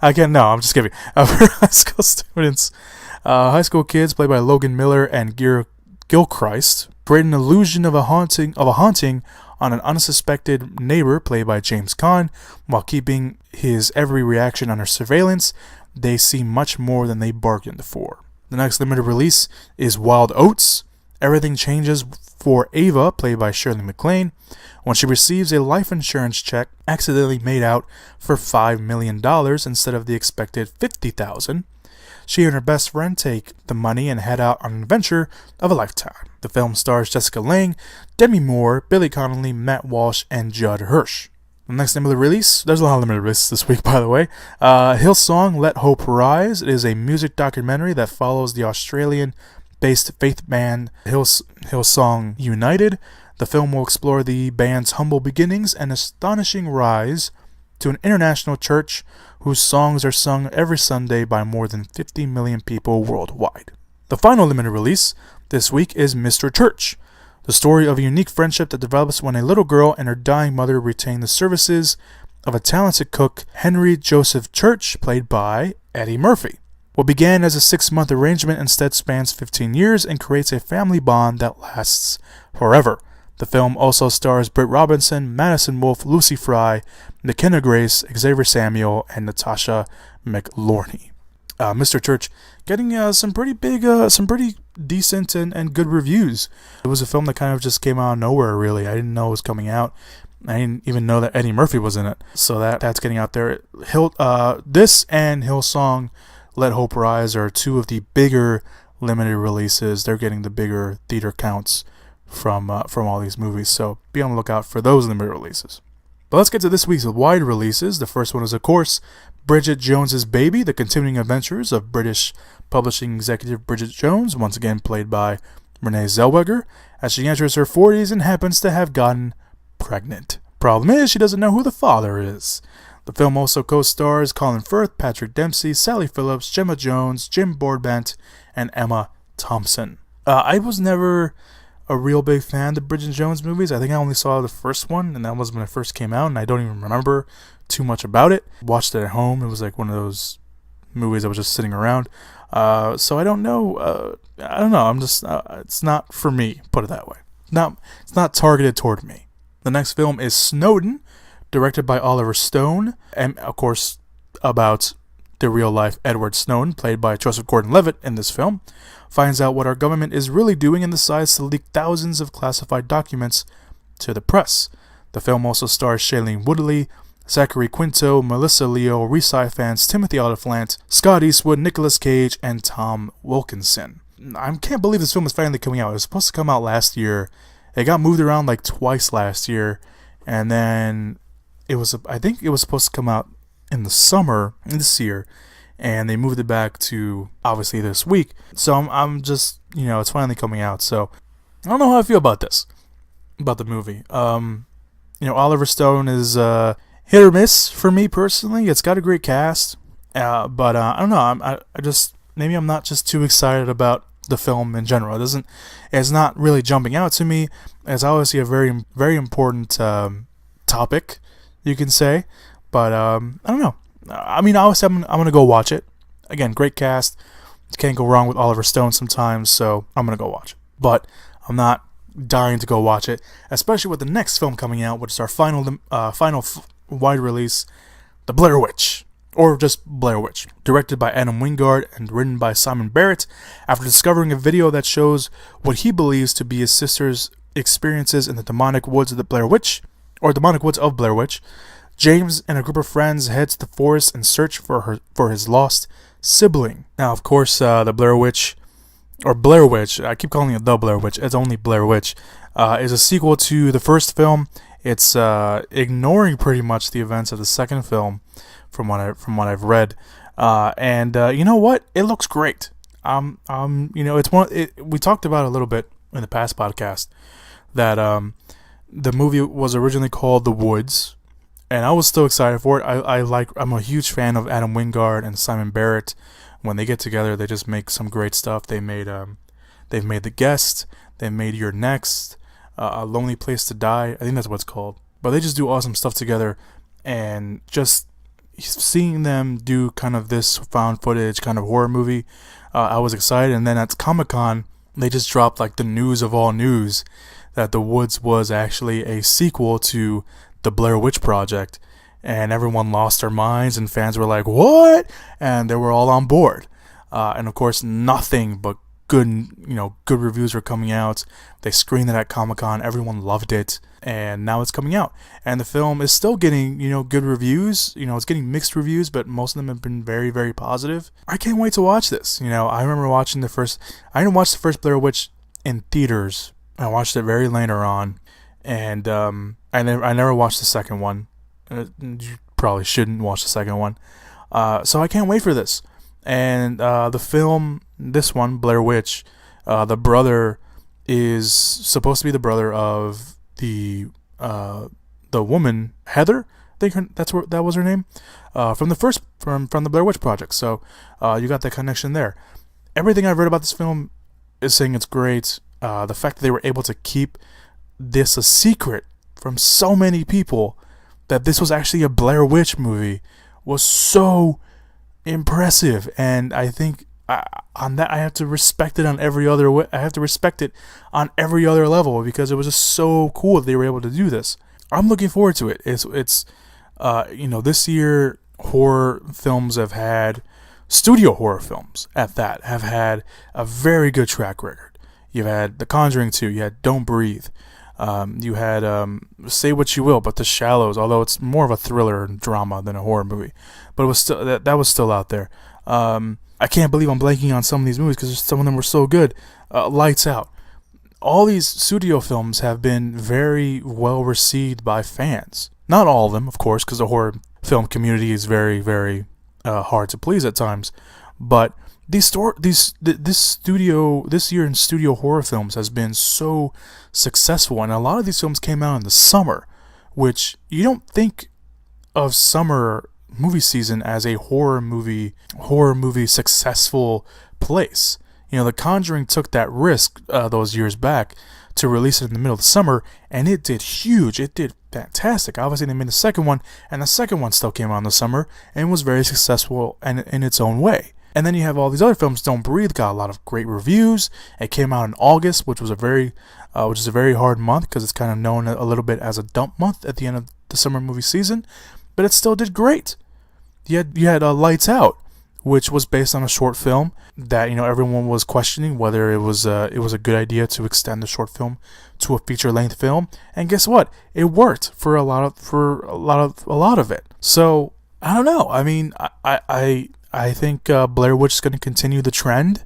I can't, no, I'm just kidding. High school students, high school kids played by Logan Miller and Gilchrist, create an illusion of a haunting on an unsuspected neighbor played by James Caan. While keeping his every reaction under surveillance, they see much more than they bargained for. The next limited release is Wild Oats. Everything changes for Ava, played by Shirley MacLaine, when she receives a life insurance check accidentally made out for $5 million instead of the expected $50,000. She and her best friend take the money and head out on an adventure of a lifetime. The film stars Jessica Lange, Demi Moore, Billy Connolly, Matt Walsh, and Judd Hirsch. The next limited release, there's a lot of limited releases this week, by the way. Hillsong, Let Hope Rise. It is a music documentary that follows the Australian-based faith band Hillsong United. The film will explore the band's humble beginnings and astonishing rise to an international church whose songs are sung every Sunday by more than 50 million people worldwide. The final limited release this week is Mr. Church, the story of a unique friendship that develops when a little girl and her dying mother retain the services of a talented cook, Henry Joseph Church, played by Eddie Murphy. What began as a 6-month arrangement instead spans 15 years and creates a family bond that lasts forever. The film also stars Britt Robinson, Madison Wolfe, Lucy Fry, McKenna Grace, Xavier Samuel, and Natasha McLorney. Mr. Church getting some pretty decent and good reviews. It was a film that kind of just came out of nowhere, really. I didn't know it was coming out. I didn't even know that Eddie Murphy was in it. So that's getting out there. This and Hillsong, Let Hope Rise are two of the bigger limited releases. They're getting the bigger theater counts from all these movies, so be on the lookout for those limited releases. But let's get to this week's wide releases. The first one is, of course, Bridget Jones's Baby, the continuing adventures of British publishing executive Bridget Jones, once again played by Renee Zellweger, as she enters her 40s and happens to have gotten pregnant. Problem is, she doesn't know who the father is. The film also co-stars Colin Firth, Patrick Dempsey, Sally Phillips, Gemma Jones, Jim Broadbent, and Emma Thompson. I was never a real big fan of the Bridget Jones movies. I think I only saw the first one, and that was when it first came out, and I don't even remember too much about it. Watched it at home. It was like one of those movies I was just sitting around. So I don't know. I'm just, it's not for me, put it that way. It's not targeted toward me. The next film is Snowden, directed by Oliver Stone, and of course about the real-life Edward Snowden, played by Joseph Gordon-Levitt in this film, finds out what our government is really doing and decides to leak thousands of classified documents to the press. The film also stars Shailene Woodley, Zachary Quinto, Melissa Leo, Rhys Ifans, Timothy Olyphant, Scott Eastwood, Nicolas Cage, and Tom Wilkinson. I can't believe this film is finally coming out. It was supposed to come out last year. It got moved around like twice last year, and then I think it was supposed to come out in the summer this year, and they moved it back to obviously this week. So I'm just, it's finally coming out. So I don't know how I feel about this, about the movie. Oliver Stone is hit or miss for me personally. It's got a great cast, but I don't know. Maybe I'm not just too excited about the film in general. It's not really jumping out to me. It's obviously a very, very important topic, you can say. But I don't know. I mean, obviously, I'm gonna go watch it. Again, great cast. Can't go wrong with Oliver Stone sometimes, so I'm gonna go watch it. But I'm not dying to go watch it, especially with the next film coming out, which is our final wide release, The Blair Witch, or just Blair Witch, directed by Adam Wingard and written by Simon Barrett. After discovering a video that shows what he believes to be his sister's experiences in the demonic woods of the Blair Witch, or demonic woods of Blair Witch, James and a group of friends head to the forest in search for his lost sibling. Now, of course, the Blair Witch, or Blair Witch, I keep calling it The Blair Witch, it's only Blair Witch, is a sequel to the first film It's ignoring pretty much the events of the second film, from what I've read. And you know what? It looks great. It's we talked about it a little bit in the past podcast that the movie was originally called The Woods, and I was still excited for it. I'm a huge fan of Adam Wingard and Simon Barrett. When they get together, they just make some great stuff. They've made The Guest, they made You're Next, A Lonely Place to Die. I think that's what it's called. But they just do awesome stuff together, and just seeing them do kind of this found footage kind of horror movie, I was excited. And then at Comic-Con, they just dropped like the news of all news that The Woods was actually a sequel to the Blair Witch Project, and everyone lost their minds, and fans were like, what? And they were all on board. And of course, nothing but good reviews were coming out. They screened it at Comic-Con, everyone loved it, and now it's coming out. And the film is still getting, good reviews. It's getting mixed reviews, but most of them have been very, very positive. I can't wait to watch this. I remember watching I didn't watch the first Blair Witch in theaters. I watched it very later on, and I never watched the second one. You probably shouldn't watch the second one. So I can't wait for this. And the film, this one, Blair Witch, the brother is supposed to be the brother of the woman Heather. I think that was her name, from the Blair Witch Project. So you got that connection there. Everything I've read about this film is saying it's great. The fact that they were able to keep this a secret from so many people, that this was actually a Blair Witch movie, was so impressive. And I think on that, I have to respect it on every other way. I have to respect it on every other level, because it was just so cool that they were able to do this. I'm looking forward to it. It's this year horror films have had, studio horror films at that, have had a very good track record. You've had The Conjuring 2, you had Don't Breathe, you had Say What You Will, but The Shallows, although it's more of a thriller and drama than a horror movie, but it was still that was still out there. I can't believe I'm blanking on some of these movies because some of them were so good. Lights Out. All these studio films have been very well received by fans. Not all of them, of course, because the horror film community is very, very hard to please at times, but this year in studio horror films has been so successful, and a lot of these films came out in the summer, which you don't think of summer movie season as a horror movie successful place. The Conjuring took that risk those years back to release it in the middle of the summer, and it did huge. It did fantastic. Obviously, they made the second one, and the second one still came out in the summer and was very successful in its own way. And then you have all these other films. Don't Breathe got a lot of great reviews. It came out in August, which is a very hard month because it's kind of known a little bit as a dump month at the end of the summer movie season. But it still did great. You had Lights Out, which was based on a short film that everyone was questioning whether it was a good idea to extend the short film to a feature length film. And guess what? It worked for a lot of it. So I don't know. I mean, I think Blair Witch is going to continue the trend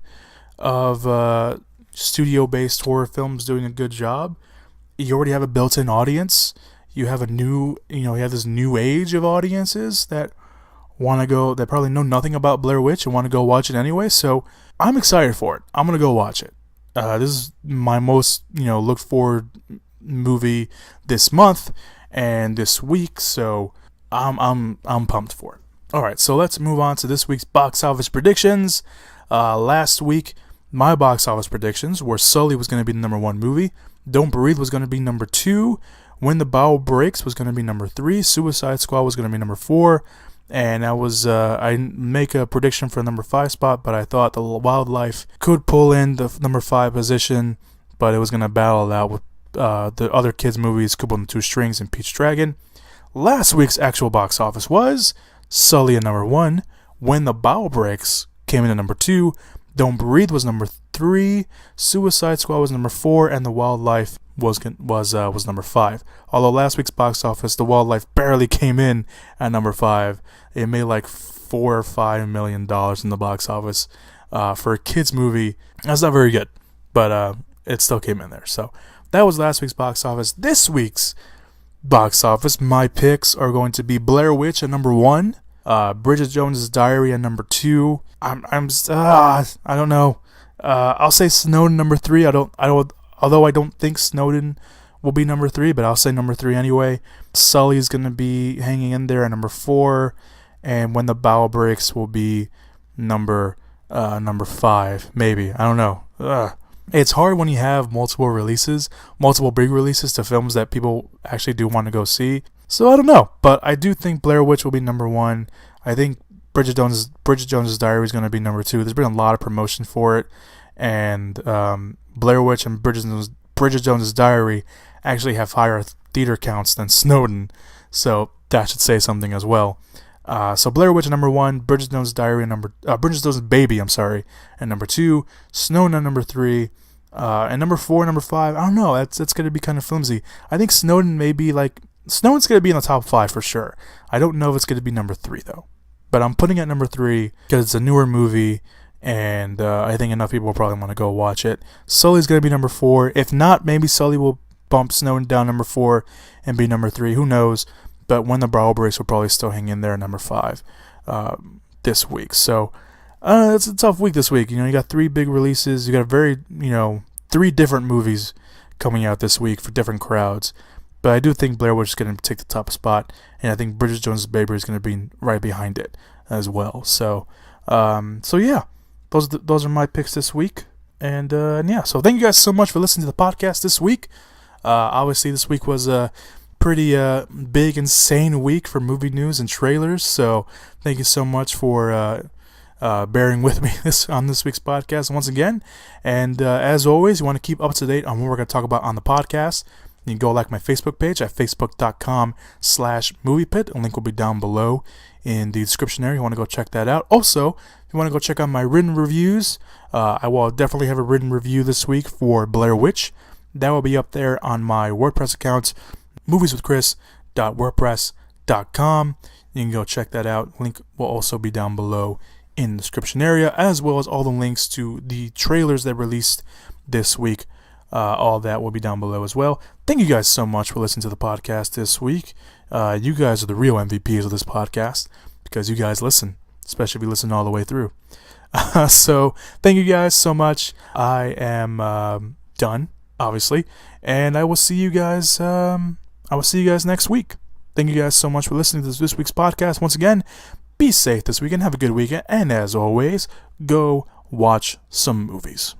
of studio-based horror films doing a good job. You already have a built-in audience. You have you have this new age of audiences that that probably know nothing about Blair Witch and want to go watch it anyway. So I'm excited for it. I'm going to go watch it. This is my most, looked forward movie this month and this week. So I'm pumped for it. All right, so let's move on to this week's box office predictions. Last week, my box office predictions were Sully was going to be the number 1 movie, Don't Breathe was going to be number 2, When the Bow Breaks was going to be number 3, Suicide Squad was going to be number 4, and that was I make a prediction for the number 5 spot, but I thought The Wildlife could pull in the number 5 position, but it was going to battle it out with the other kids' movies, Couple and Two Strings and Peach Dragon. Last week's actual box office was Sully at number 1, When the Bow Breaks came in at number 2, Don't Breathe was number 3, Suicide Squad was number 4, and The Wildlife was number 5. Although last week's box office, The Wildlife barely came in at number 5. It made like $4 or $5 million in the box office for a kids movie. That's not very good, but it still came in there. So that was last week's box office. This week's box office, my picks are going to be Blair Witch at number 1, Bridget Jones's Diary at number 2. I don't know. I'll say Snowden number 3. Although I don't think Snowden will be number 3, but I'll say number 3 anyway. Sully's gonna be hanging in there at number 4, and When the Bow Breaks will be number 5, maybe. I don't know. It's hard when you have multiple big releases to films that people actually do want to go see. So I don't know, but I do think Blair Witch will be number 1. I think Bridget Jones's Diary is going to be number 2. There's been a lot of promotion for it, and Blair Witch and Bridget Jones's Diary actually have higher theater counts than Snowden, so that should say something as well. So Blair Witch at number 1, Bridget Jones's Diary Bridget Jones's Baby, at number 2, Snowden at number 3, and number 4, number 5. I don't know. That's going to be kind of flimsy. I think Snowden's going to be in the top 5 for sure. I don't know if it's going to be number 3 though. But I'm putting it at number 3 because it's a newer movie, and I think enough people will probably want to go watch it. Sully's going to be number 4. If not, maybe Sully will bump Snowden down number 4 and be number 3. Who knows? But When the Bow Breaks will probably still hang in there at number 5 this week. So it's a tough week this week. You got 3 big releases. You got 3 different movies coming out this week for different crowds. But I do think Blair Witch is going to take the top spot, and I think Bridget Jones's Baby is going to be right behind it as well. So yeah, those are my picks this week, and yeah. So thank you guys so much for listening to the podcast this week. Obviously, this week was a pretty big, insane week for movie news and trailers. So thank you so much for bearing with me on this week's podcast once again. And as always, you want to keep up to date on what we're going to talk about on the podcast. You can go like my Facebook page at facebook.com/moviepit. A link will be down below in the description area. You want to go check that out. Also, if you want to go check out my written reviews, I will definitely have a written review this week for Blair Witch. That will be up there on my WordPress account, movieswithchris.wordpress.com. You can go check that out. Link will also be down below in the description area, as well as all the links to the trailers that released this week. All that will be down below as well. Thank you guys so much for listening to the podcast this week. You guys are the real MVPs of this podcast because you guys listen, especially if you listen all the way through. So thank you guys so much. I am done, obviously, and I will see you guys. Next week. Thank you guys so much for listening to this week's podcast. Once again, be safe this weekend. Have a good weekend, and as always, go watch some movies.